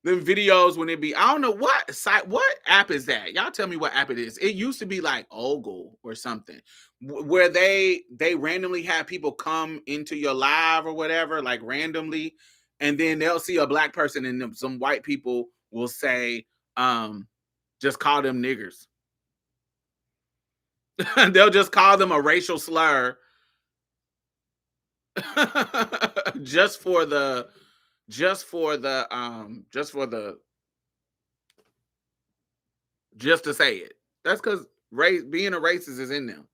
videos when it be, I don't know what site, what app is that? Y'all tell me what app it is. It used to be like Ogle or something, where they randomly have people come into your live or whatever, like randomly, and then they'll see a black person and some white people will say, just call them niggers. They'll just call them a racial slur just for the just for the just to say it. That's because race, being a racist is in them.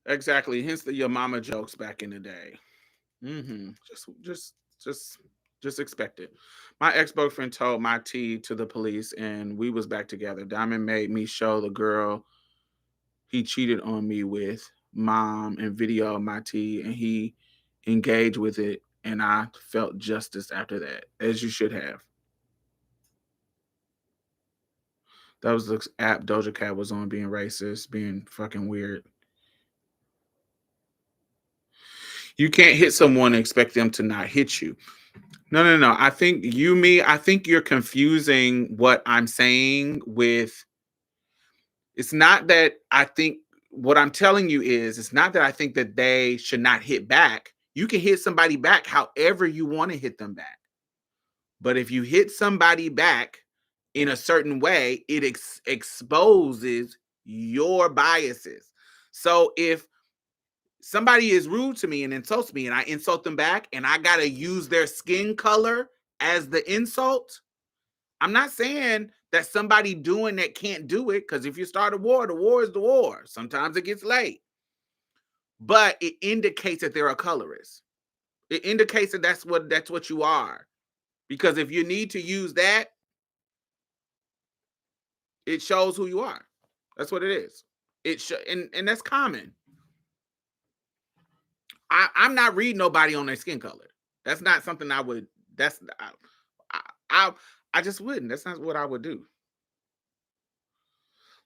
Exactly. Hence the your mama jokes back in the day. Mm-hmm. Just expect it. My ex-boyfriend told my tea to the police and we was back together. Diamond made me show the girl he cheated on me with mom and video of my tea, and he engaged with it, and I felt justice after that, as you should have. That was the app Doja Cat was on, being racist, being fucking weird. You can't hit someone and expect them to not hit you. No. I think I think you're confusing what I'm saying with, it's not that I think, what I'm telling you is, it's not that I think that they should not hit back. You can hit somebody back however you want to hit them back. But if you hit somebody back in a certain way, it exposes your biases. So if somebody is rude to me and insults me and I insult them back and I got to use their skin color as the insult, I'm not saying that somebody doing that can't do it, because if you start a war, the war is the war. Sometimes it gets late. But it indicates that they're a colorist. It indicates that that's what you are. Because if you need to use that, it shows who you are. That's what it is. And that's common. I'm not reading nobody on their skin color. That's not something I would. That's I just wouldn't. That's not what I would do.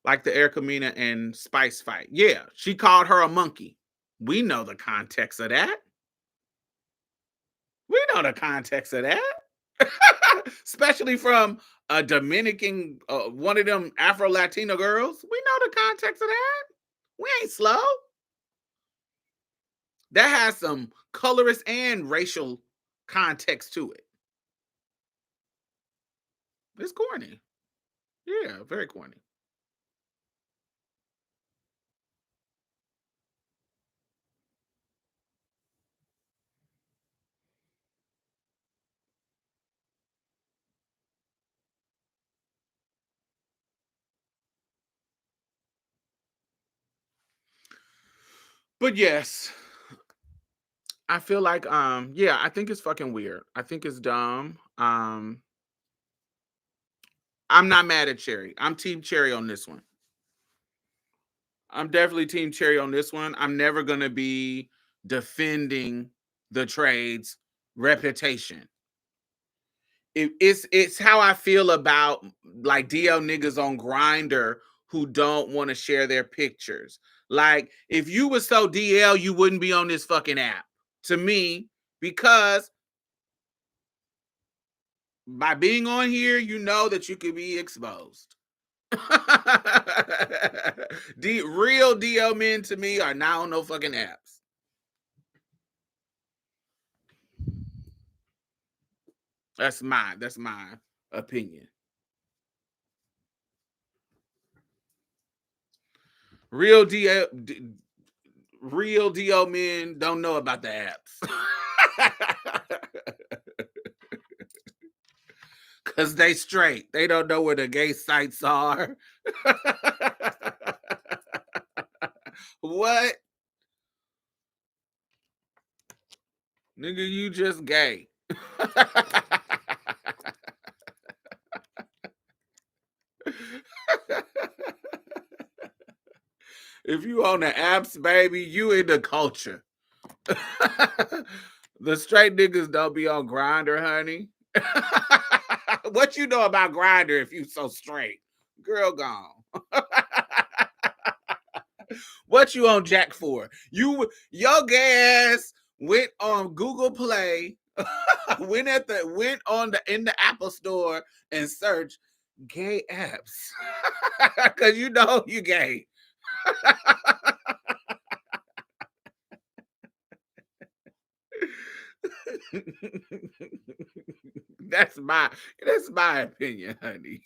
Like the Erica Mena and Spice fight. Yeah, she called her a monkey. We know the context of that. We know the context of that. Especially from a Dominican, one of them Afro Latino girls. We know the context of that. We ain't slow. That has some colorist and racial context to it. It's corny. Yeah, very corny. But yes, I feel like yeah, I think it's fucking weird. I think it's dumb. I'm not mad at Cherry. I'm team Cherry on this one. I'm definitely team Cherry on this one. I'm never going to be defending the trade's reputation. It's how I feel about like DL niggas on Grinder who don't want to share their pictures. Like, if you were so DL, you wouldn't be on this fucking app. To me, because by being on here, you know that you could be exposed. Real DL men to me are not on no fucking apps. That's my opinion. Real DL real DL men don't know about the apps. Cause they straight. They don't know where the gay sites are. What? Nigga, you just gay. If you on the apps, baby, you in the culture. The straight niggas don't be on Grinder, honey. What you know about Grinder if you so straight? Girl gone. What you on Jack for? Your gas went on Google Play, went on the in the Apple store and searched gay apps. Cause you know you gay. that's my that's my opinion, honey.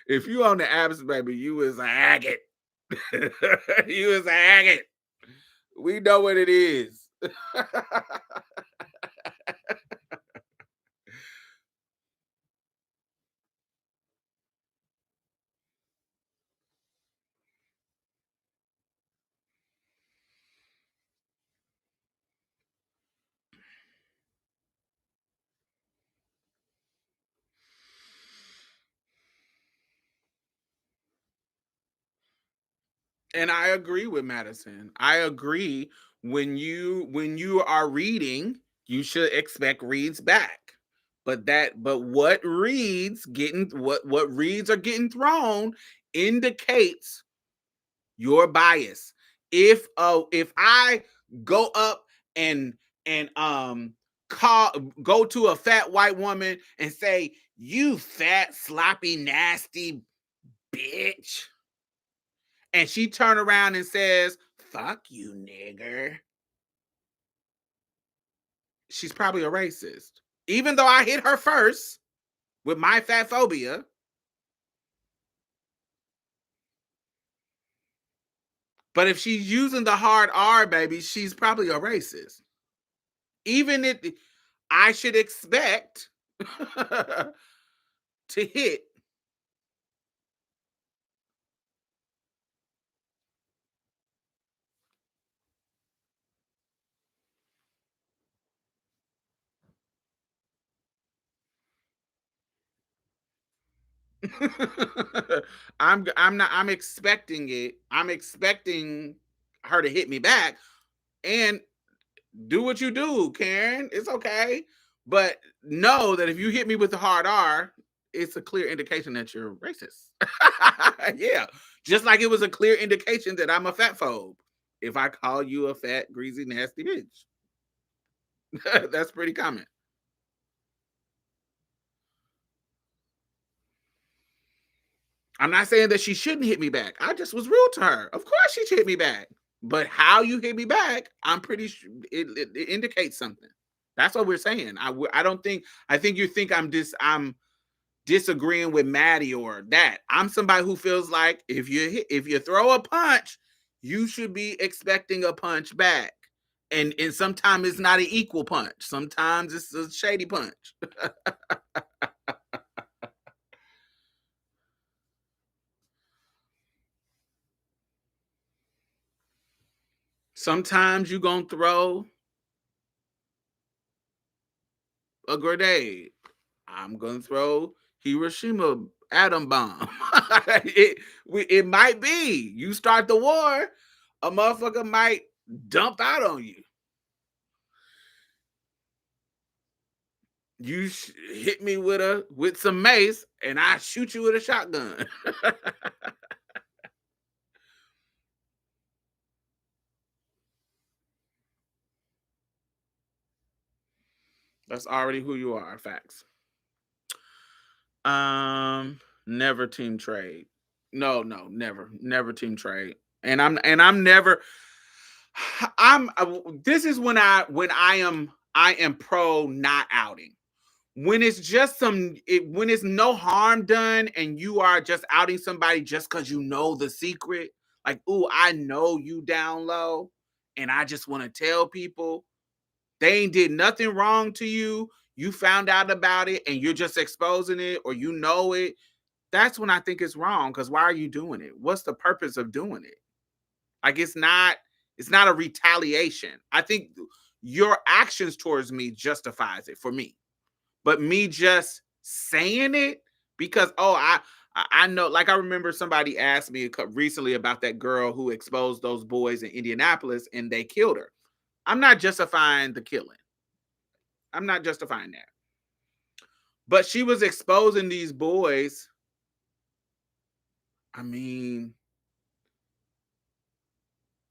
If you on the apps, baby, you is a agate. You is a agate. We know what it is. And I agree with Madison. I agree. When you are reading, you should expect reads back. But what reads are getting thrown indicates your bias. If I go up and call go to a fat white woman and say, "You fat sloppy nasty bitch," and she turn around and says, "Fuck you, nigger," she's probably a racist. Even though I hit her first with my fat phobia, but if she's using the hard R, baby, she's probably a racist. Even if I should expect to hit. I'm expecting it. I'm expecting her to hit me back and do what you do, Karen. It's okay. But know that if you hit me with the hard R, it's a clear indication that you're racist. Yeah. Just like it was a clear indication that I'm a fat phobe. If I call you a fat, greasy, nasty bitch. That's pretty common. I'm not saying that she shouldn't hit me back. I just was rude to her. Of course she should hit me back. But how you hit me back, I'm pretty sure it indicates something. That's what we're saying. I don't think I think you think I'm disagreeing with Maddie or that. I'm somebody who feels like if you throw a punch, you should be expecting a punch back. And sometimes it's not an equal punch. Sometimes it's a shady punch. Sometimes you gonna throw a grenade. I'm gonna throw Hiroshima atom bomb. It might be. You start the war, a motherfucker might dump out on you. Hit me with some mace, and I shoot you with a shotgun. That's already who you are. Facts. Never team trade. No, no, never team trade. And I'm never. I'm. This is when I am pro not outing. When it's just when it's no harm done and you are just outing somebody just because you know the secret, like, ooh, I know you down low and I just want to tell people they ain't did nothing wrong to you. You found out about it and you're just exposing it or you know it. That's when I think it's wrong because why are you doing it? What's the purpose of doing it? Like it's not a retaliation. I think your actions towards me justifies it for me. But me just saying it because I know, like I remember somebody asked me recently about that girl who exposed those boys in Indianapolis and they killed her. I'm not justifying the killing. I'm not justifying that. But she was exposing these boys. I mean,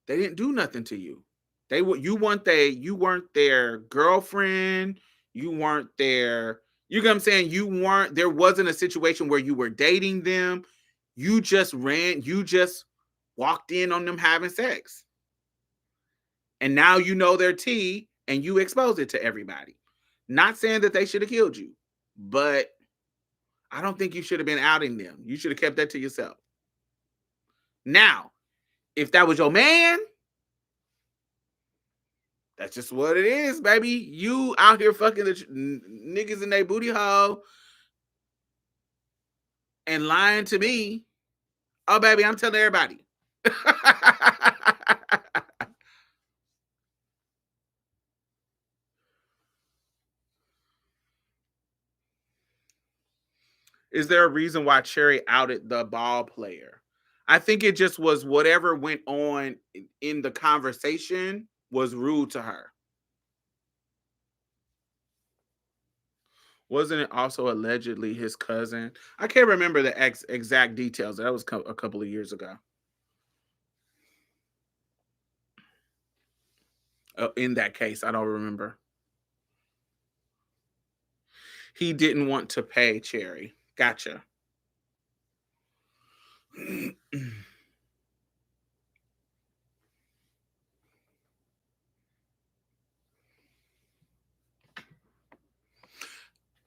they didn't do nothing to you. They were you weren't their girlfriend, you weren't their, you know what I'm saying? You weren't, there wasn't a situation where you were dating them. You just walked in on them having sex. And now you know their tea and you expose it to everybody. Not saying that they should have killed you, but I don't think you should have been outing them. You should have kept that to yourself. Now, if that was your man, that's just what it is, baby. You out here fucking the niggas in their booty hole and lying to me. Oh, baby, I'm telling everybody. Is there a reason why Cherry outed the ball player? I think it just was whatever went on in the conversation was rude to her. Wasn't it also allegedly his cousin? I can't remember the exact details. That was a couple of years ago. In that case, I don't remember. He didn't want to pay Cherry. Gotcha.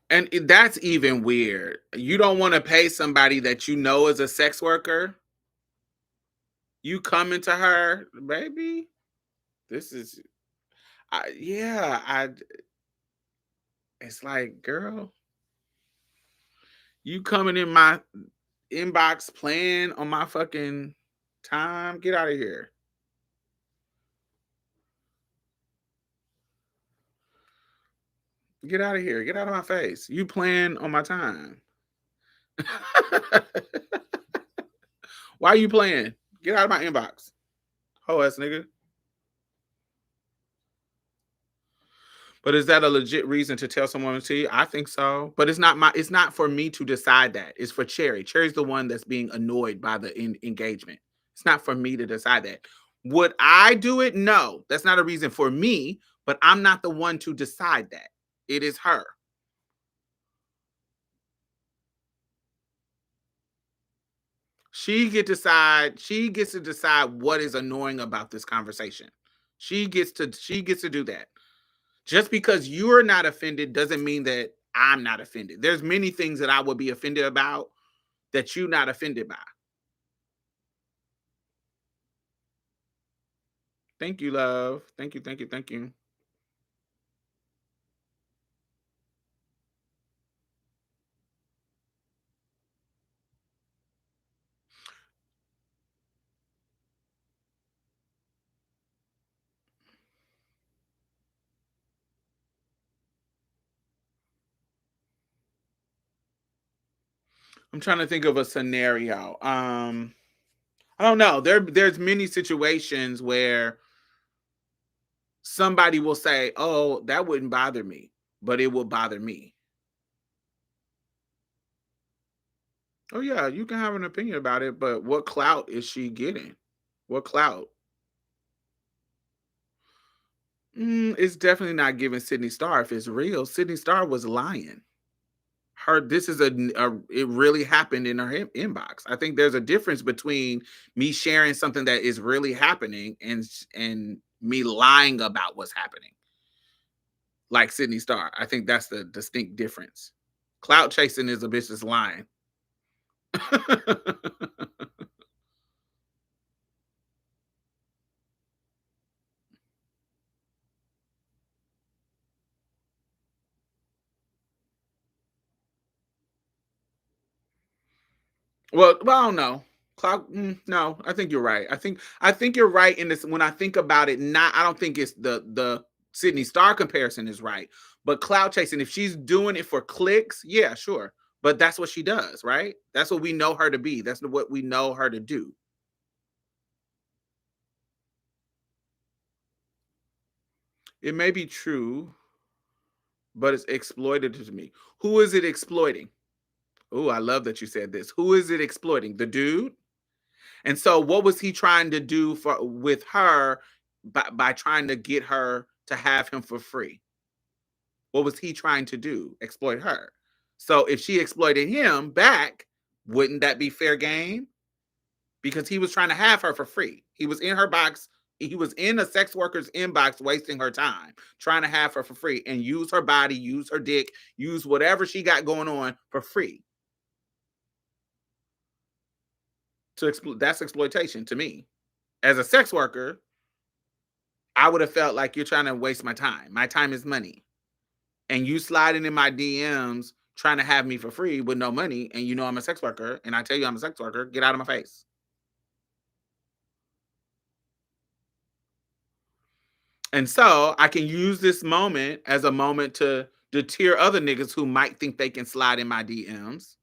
And that's even weird. You don't want to pay somebody that you know is a sex worker. You coming to her, baby. This is, yeah. It's like, girl, you coming in my inbox playing on my fucking time. Get out of here. Get out of here. Get out of my face. You playing on my time. Why are you playing? Get out of my inbox. Ho ass nigga. But is that a legit reason to tell someone to you? I think so. But it's not for me to decide that. It's for Cherry. Cherry's the one that's being annoyed by the engagement. It's not for me to decide that. Would I do it? No. That's not a reason for me, but I'm not the one to decide that. It is her. She gets to decide what is annoying about this conversation. She gets to do that. Just because you're not offended doesn't mean that I'm not offended. There's many things that I would be offended about that you're not offended by. Thank you, love. Thank you, thank you, thank you. I'm trying to think of a scenario. I don't know. There's many situations where somebody will say, "Oh, that wouldn't bother me," but it will bother me. Oh yeah, you can have an opinion about it, but what clout is she getting? What clout? It's definitely not giving Sydney Star if it's real. Sydney Star was lying. This is it really happened in her inbox. I think there's a difference between me sharing something that is really happening and me lying about what's happening. Like Sydney Star. I think that's the distinct difference. Clout chasing is a bitch that's lying. Well, I don't know. Cloud, no, I think you're right. I think you're right in this. When I think about it, not I don't think it's the Sydney Star comparison is right. But clout chasing, if she's doing it for clicks, yeah, sure. But that's what she does, right? That's what we know her to be. That's what we know her to do. It may be true, but it's exploitative to me. Who is it exploiting? Oh, I love that you said this. Who is it exploiting? The dude? And so what was he trying to do for with her by trying to get her to have him for free? What was he trying to do? Exploit her. So if she exploited him back, wouldn't that be fair game? Because he was trying to have her for free. He was in her box. He was in a sex worker's inbox wasting her time, trying to have her for free and use her body, use her dick, use whatever she got going on for free. That's exploitation to me. As a sex worker, I would have felt like you're trying to waste my time. My time is money. And you sliding in my DMs trying to have me for free with no money, and you know I'm a sex worker, and I tell you I'm a sex worker, get out of my face. And so I can use this moment as a moment to deter other niggas who might think they can slide in my DMs.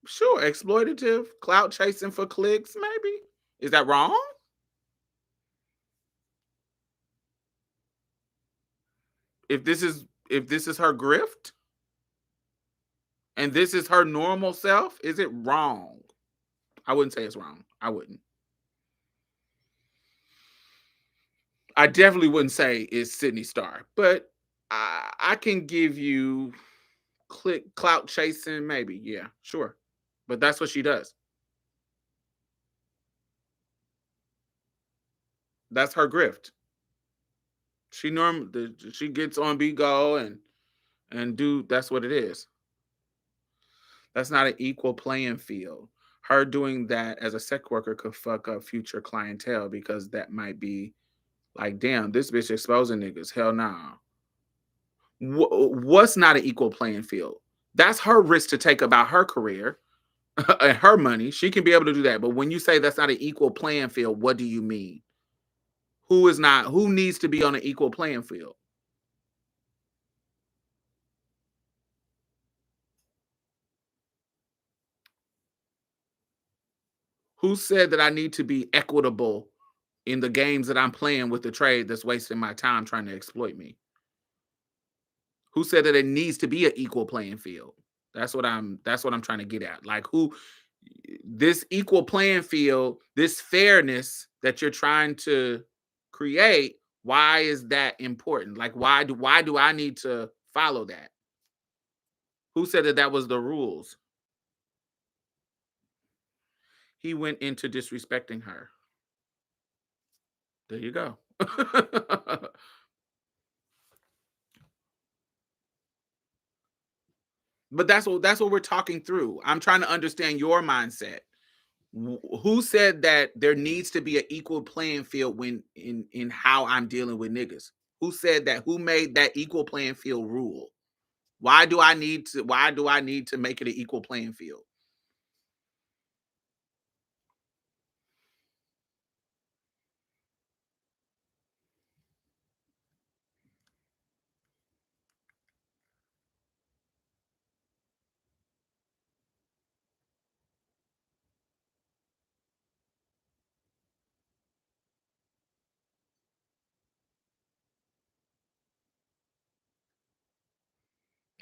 Sure, exploitative, clout chasing for clicks, maybe. Is that wrong? If this is her grift and this is her normal self, is it wrong? I wouldn't say it's wrong. I wouldn't. I definitely wouldn't say it's Sydney Star, but I can give you clout chasing, maybe. Yeah, sure. But that's what she does. That's her grift. She gets on Bigo and do that's what it is. That's not an equal playing field. Her doing that as a sex worker could fuck up future clientele because that might be like, damn, this bitch exposing niggas. Hell no. What's not an equal playing field? That's her risk to take about her career and her money. She can be able to do that. But when you say that's not an equal playing field, what do you mean? Who is not? Who needs to be on an equal playing field? Who said that I need to be equitable in the games that I'm playing with the trade that's wasting my time trying to exploit me? Who said that it needs to be an equal playing field? That's what I'm trying to get at. Like who this equal playing field, this fairness that you're trying to create, why is that important? Like why do I need to follow that? Who said that that was the rules? He went into disrespecting her. There you go. But that's what we're talking through. I'm trying to understand your mindset. Who said that there needs to be an equal playing field when in how I'm dealing with niggas? Who said that? Who made that equal playing field rule? Why do I need to make it an equal playing field?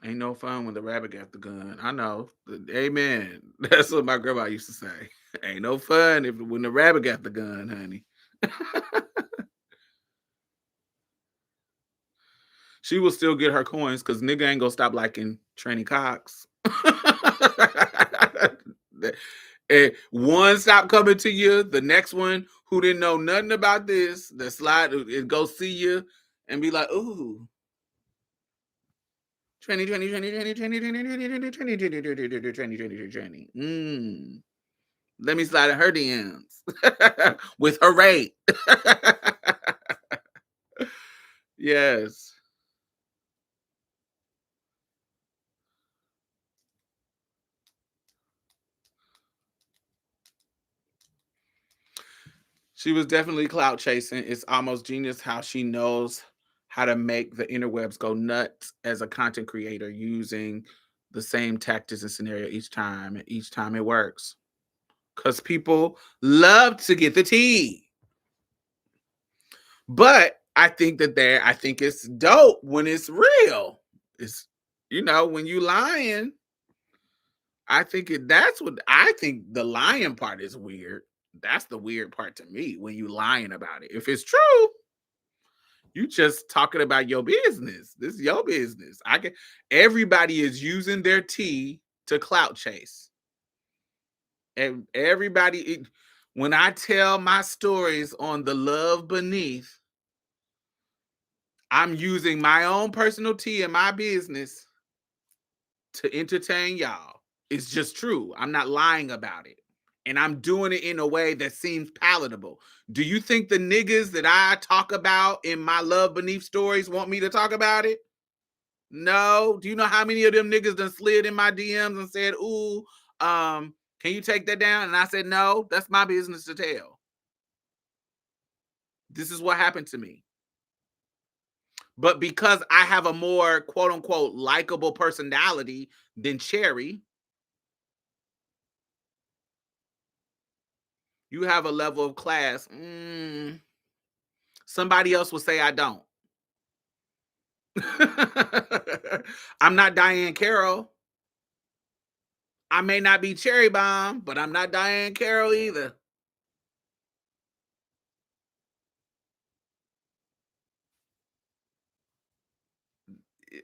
Ain't no fun when the rabbit got the gun. I know. Amen. That's what my grandma used to say. Ain't no fun if when the rabbit got the gun, honey. She will still get her coins because nigga ain't gonna stop liking Tranny Cox. And one stop coming to you, the next one who didn't know nothing about this, the slide it go see you and be like, ooh, Tranny, Tranny, Tranny, Tranny, Tranny, Tranny, Tranny, Tranny, Tranny, Tranny, Tranny, Tranny, Tranny, Tranny. Let me slide in her DMs with her rate. Yes. She was definitely clout chasing. It's almost genius how she knows how to make the interwebs go nuts as a content creator using the same tactics and scenario each time, and each time it works. Because people love to get the tea. But I think I think it's dope when it's real. It's, when you lying, that's what I think the lying part is weird. That's the weird part to me when you lying about it. If it's true, you just talking about your business. This is your business. Everybody is using their tea to clout chase. And when I tell my stories on the Love Beneath, I'm using my own personal tea in my business to entertain y'all. It's just true. I'm not lying about it. And I'm doing it in a way that seems palatable. Do you think the niggas that I talk about in my Love Beneath stories want me to talk about it? No. Do you know how many of them niggas done slid in my DMs and said, ooh, can you take that down? And I said, no, that's my business to tell. This is what happened to me. But because I have a more quote unquote likable personality than Cherry, you have a level of class. Somebody else will say I don't. I'm not Diane Carroll. I may not be Cherry Bomb, but I'm not Diane Carroll either.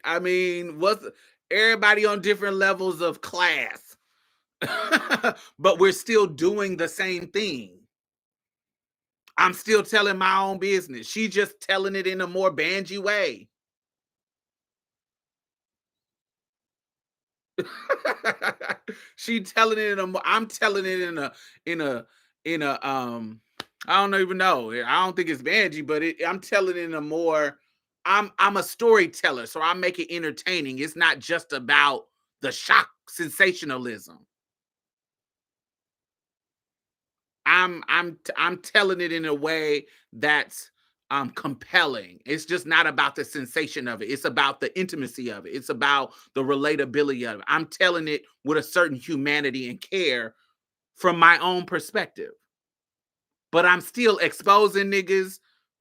I mean, everybody on different levels of class, but we're still doing the same thing. I'm still telling my own business. She just telling it in a more bangy way. She telling it I'm telling it in a I don't even know. I don't think it's bangy, but I'm telling it in a more I'm a storyteller, so I make it entertaining. It's not just about the shock sensationalism. I'm telling it in a way that's compelling. It's just not about the sensation of it. It's about the intimacy of it. It's about the relatability of it. I'm telling it with a certain humanity and care from my own perspective. But I'm still exposing niggas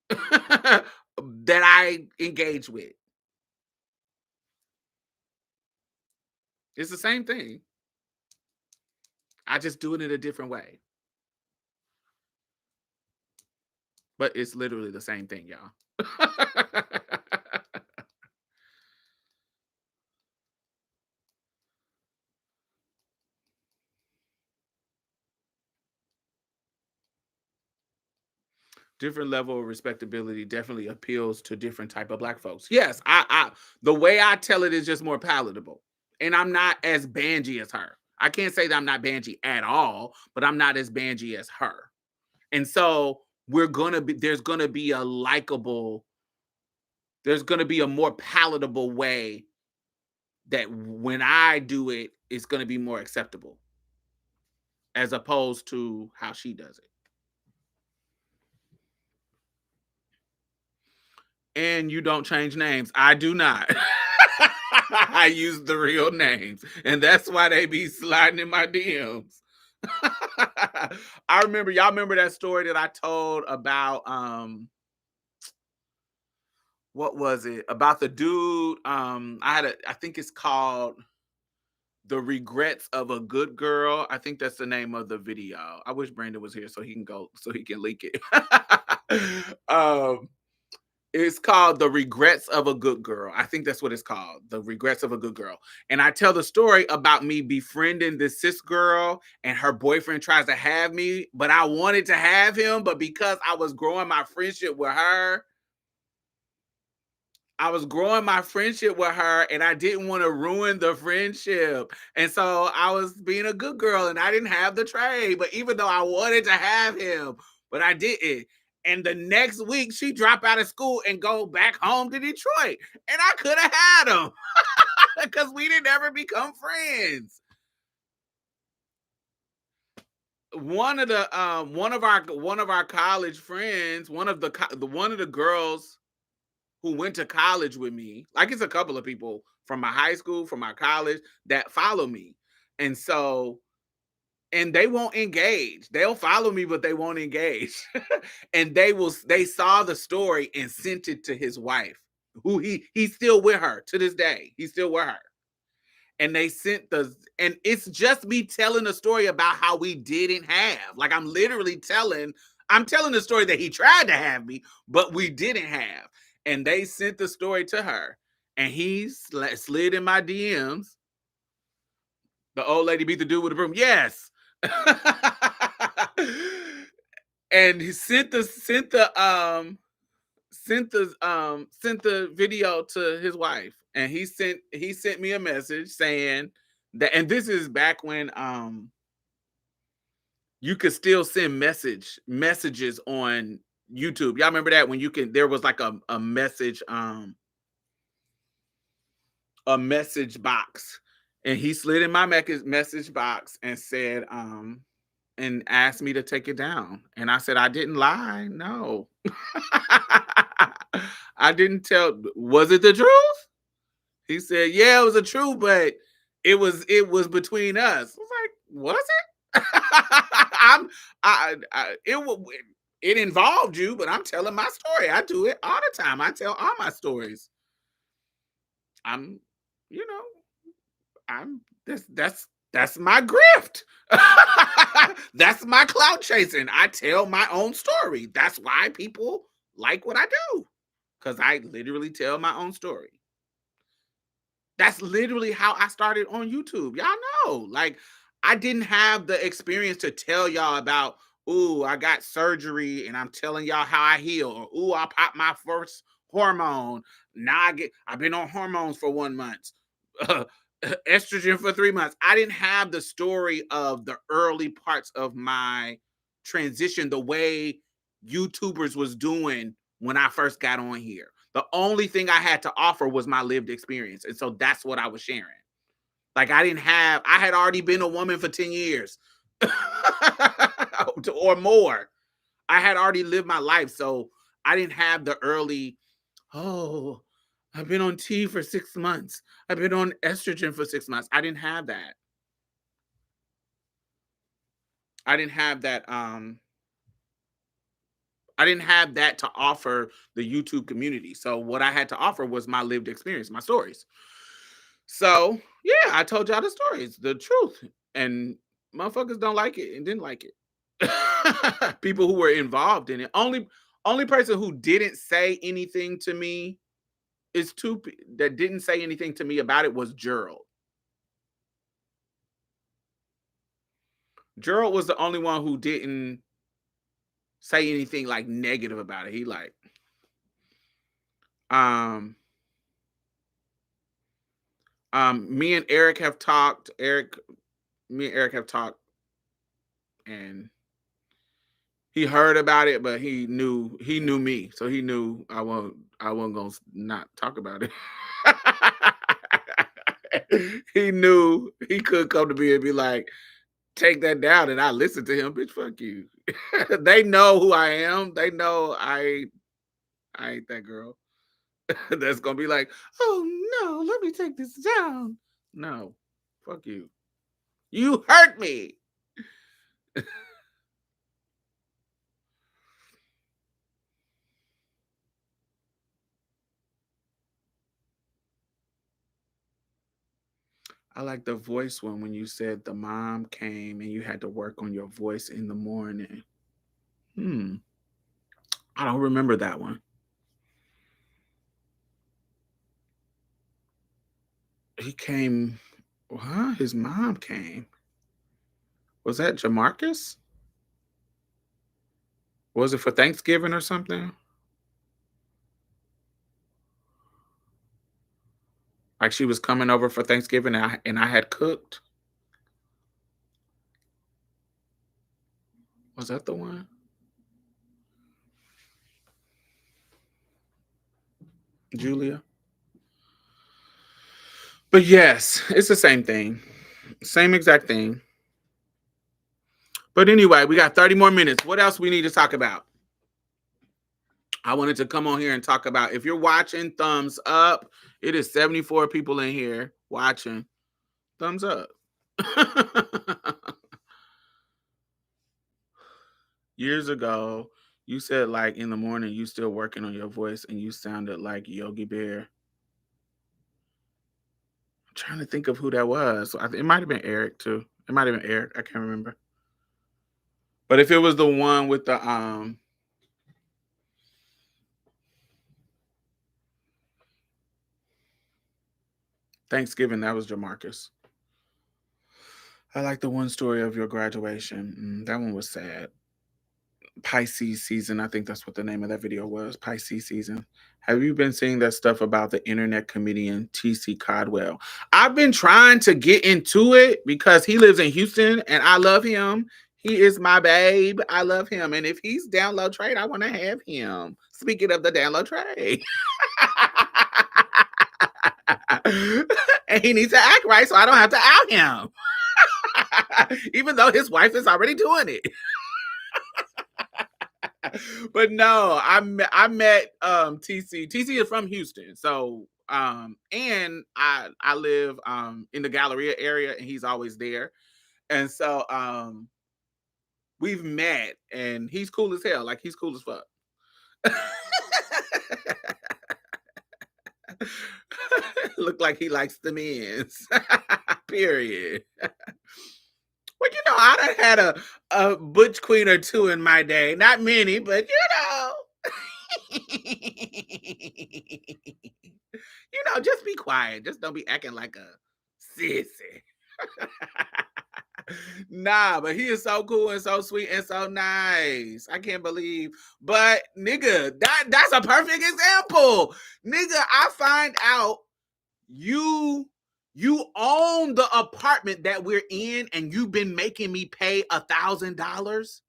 that I engage with. It's the same thing. I just do it in a different way. But it's literally the same thing, y'all. Different level of respectability definitely appeals to different type of black folks. Yes, I the way I tell it is just more palatable. And I'm not as bangy as her. I can't say that I'm not bangy at all, but I'm not as bangy as her. And so there's gonna be a likable, there's gonna be a more palatable way that when I do it, it's gonna be more acceptable as opposed to how she does it. And you don't change names. I do not. I use the real names. And that's why they be sliding in my DMs. Y'all remember that story that I told about what was it? About the dude. I think it's called The Regrets of a Good Girl. I think that's the name of the video. I wish Brandon was here so he can leak it. It's called The Regrets of a Good Girl. I think that's what it's called. The Regrets of a Good Girl. And I tell the story about me befriending this cis girl and her boyfriend tries to have me, but I wanted to have him. But because I was growing my friendship with her, and I didn't want to ruin the friendship. And so I was being a good girl and I didn't have the trade. But even though I wanted to have him, but I didn't. And the next week she dropped out of school and go back home to Detroit. And I could have had him because we didn't ever become friends. one of our college friends, one of the girls who went to college with me, like it's a couple of people from my high school, from my college that follow me. And so, and they won't engage. They'll follow me, but they won't engage. And they saw the story and sent it to his wife, who he's still with her to this day. He's still with her. And they sent and it's just me telling a story about how we didn't have. Like I'm telling the story that he tried to have me, but we didn't have. And they sent the story to her, and he slid in my DMs. The old lady beat the dude with a broom. Yes. And he sent the video to his wife, and he sent me a message saying that, and this is back when you could still send messages on YouTube. Y'all remember that, when there was like a message box, and he slid in my message box and said and asked me to take it down. And I said, I didn't lie. No. I didn't tell. Was it the truth? He said, yeah, it was the truth, but it was between us. I was like, was it? It involved you, but I'm telling my story. I do it all the time. I tell all my stories. I'm, you know, I'm that's my grift. That's my clout chasing. I tell my own story. That's why people like what I do, because I literally tell my own story. That's literally how I started on YouTube. Y'all know, like, I didn't have the experience to tell y'all about, ooh, I got surgery and I'm telling y'all how I heal, or ooh, I popped my first hormone. Now I've been on hormones for 1 month. Estrogen for 3 months. I didn't have the story of the early parts of my transition the way YouTubers was doing when I first got on here. The only thing I had to offer was my lived experience. And so that's what I was sharing. Like, I had already been a woman for 10 years or more. I had already lived my life. So I didn't have the early, oh, I've been on T for 6 months. I've been on estrogen for 6 months. I didn't have that. I didn't have that. I didn't have that to offer the YouTube community. So what I had to offer was my lived experience, my stories. So yeah, I told y'all the stories, the truth, and motherfuckers don't like it and didn't like it. People who were involved in it. Only person who didn't say anything to me that didn't say anything to me about it was Gerald. Gerald was the only one who didn't say anything like negative about it. He like, me and Eric have talked. Me and Eric have talked, and he heard about it, but he knew me, so he knew I wasn't gonna not talk about it. He knew he could come to me and be like, take that down, and I listen to him. Bitch, fuck you. They know who I am. They know I ain't that girl that's gonna be like, oh no, let me take this down. No, fuck you. You hurt me. I like the voice one when you said the mom came and you had to work on your voice in the morning. I don't remember that one. He came, huh? His mom came. Was that Jamarcus? Was it for Thanksgiving or something? Like she was coming over for Thanksgiving and I had cooked? Was that the one? Julia? But yes, it's the same thing. Same exact thing. But anyway, we got 30 more minutes. What else we need to talk about? I wanted to come on here and talk about, if you're watching, thumbs up. It is 74 people in here watching. Thumbs up. Years ago, you said like in the morning you still working on your voice and you sounded like Yogi Bear. I'm trying to think of who that was. It might have been Eric too. It might have been Eric. I can't remember. But if it was the one with the Thanksgiving, that was Jamarcus. I like the one story of your graduation. That one was sad. Pisces season. I think that's what the name of that video was. Pisces season. Have you been seeing that stuff about the internet comedian TC Codwell? I've been trying to get into it because he lives in Houston and I love him. He is my babe. I love him. And if he's download trade, I want to have him. Speaking of the download trade. And he needs to act right so I don't have to out him. Even though his wife is already doing it. But no, I met TC. TC is from Houston. So and I live in the Galleria area and he's always there. And so we've met and he's cool as hell. Like he's cool as fuck. Look like he likes the men's. Period. Well, you know, I done had a butch queen or two in my day. Not many, but you know. You know, just be quiet. Just don't be acting like a sissy. Nah, but he is so cool and so sweet and so nice. I can't believe. But nigga, that's a perfect example. Nigga, I find out you own the apartment that we're in and you've been making me pay $1,000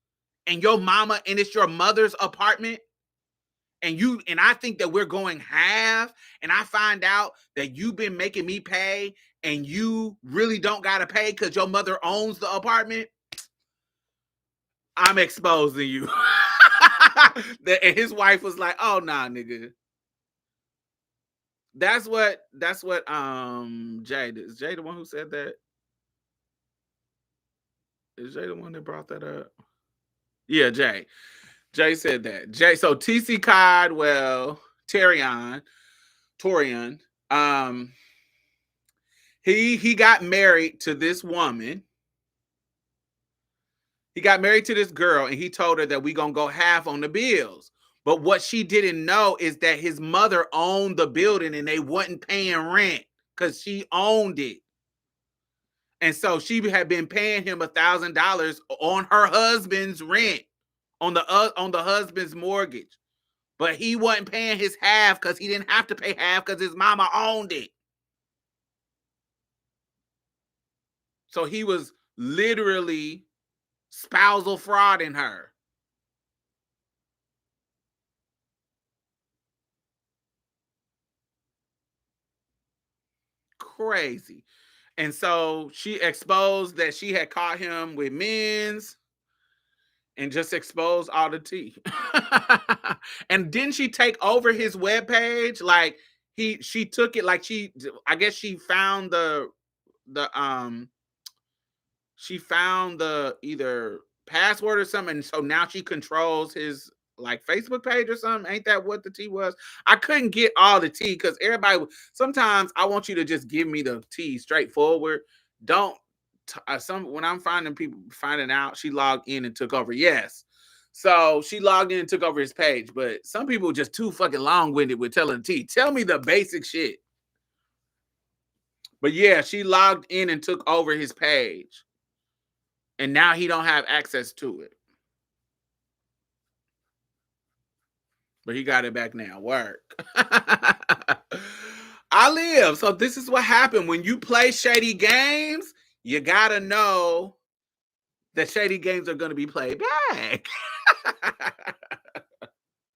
and your mama, and it's your mother's apartment. And I think that we're going half, and I find out that you've been making me pay and you really don't got to pay because your mother owns the apartment. I'm exposing you. And his wife was like, oh, nah, nigga. That's what Jay, is Jay the one who said that? Is Jay the one that brought that up? Yeah, Jay. Jay said that. Jay, so TC Codwell, Torian, he got married to this woman. He got married to this girl and he told her that we gonna go half on the bills. But what she didn't know is that his mother owned the building and they wasn't paying rent because she owned it. And so she had been paying him $1,000 on her husband's rent, on the husband's mortgage. But he wasn't paying his half because he didn't have to pay half because his mama owned it. So he was literally spousal frauding her. Crazy. And so she exposed that she had caught him with men's and just exposed all the tea. And didn't she take over his webpage? Like she took it, like I guess she found the either password or something. And so now she controls his like Facebook page or something. Ain't that what the tea was? I couldn't get all the tea because everybody, sometimes I want you to just give me the tea straightforward. Don't when I'm finding out she logged in and took over. Yes. So she logged in and took over his page, but some people just too fucking long-winded with telling the tea. Tell me the basic shit. But yeah, she logged in and took over his page. And now he don't have access to it. But he got it back now. Work. I live. So this is what happened. When you play shady games, you got to know that shady games are going to be played back.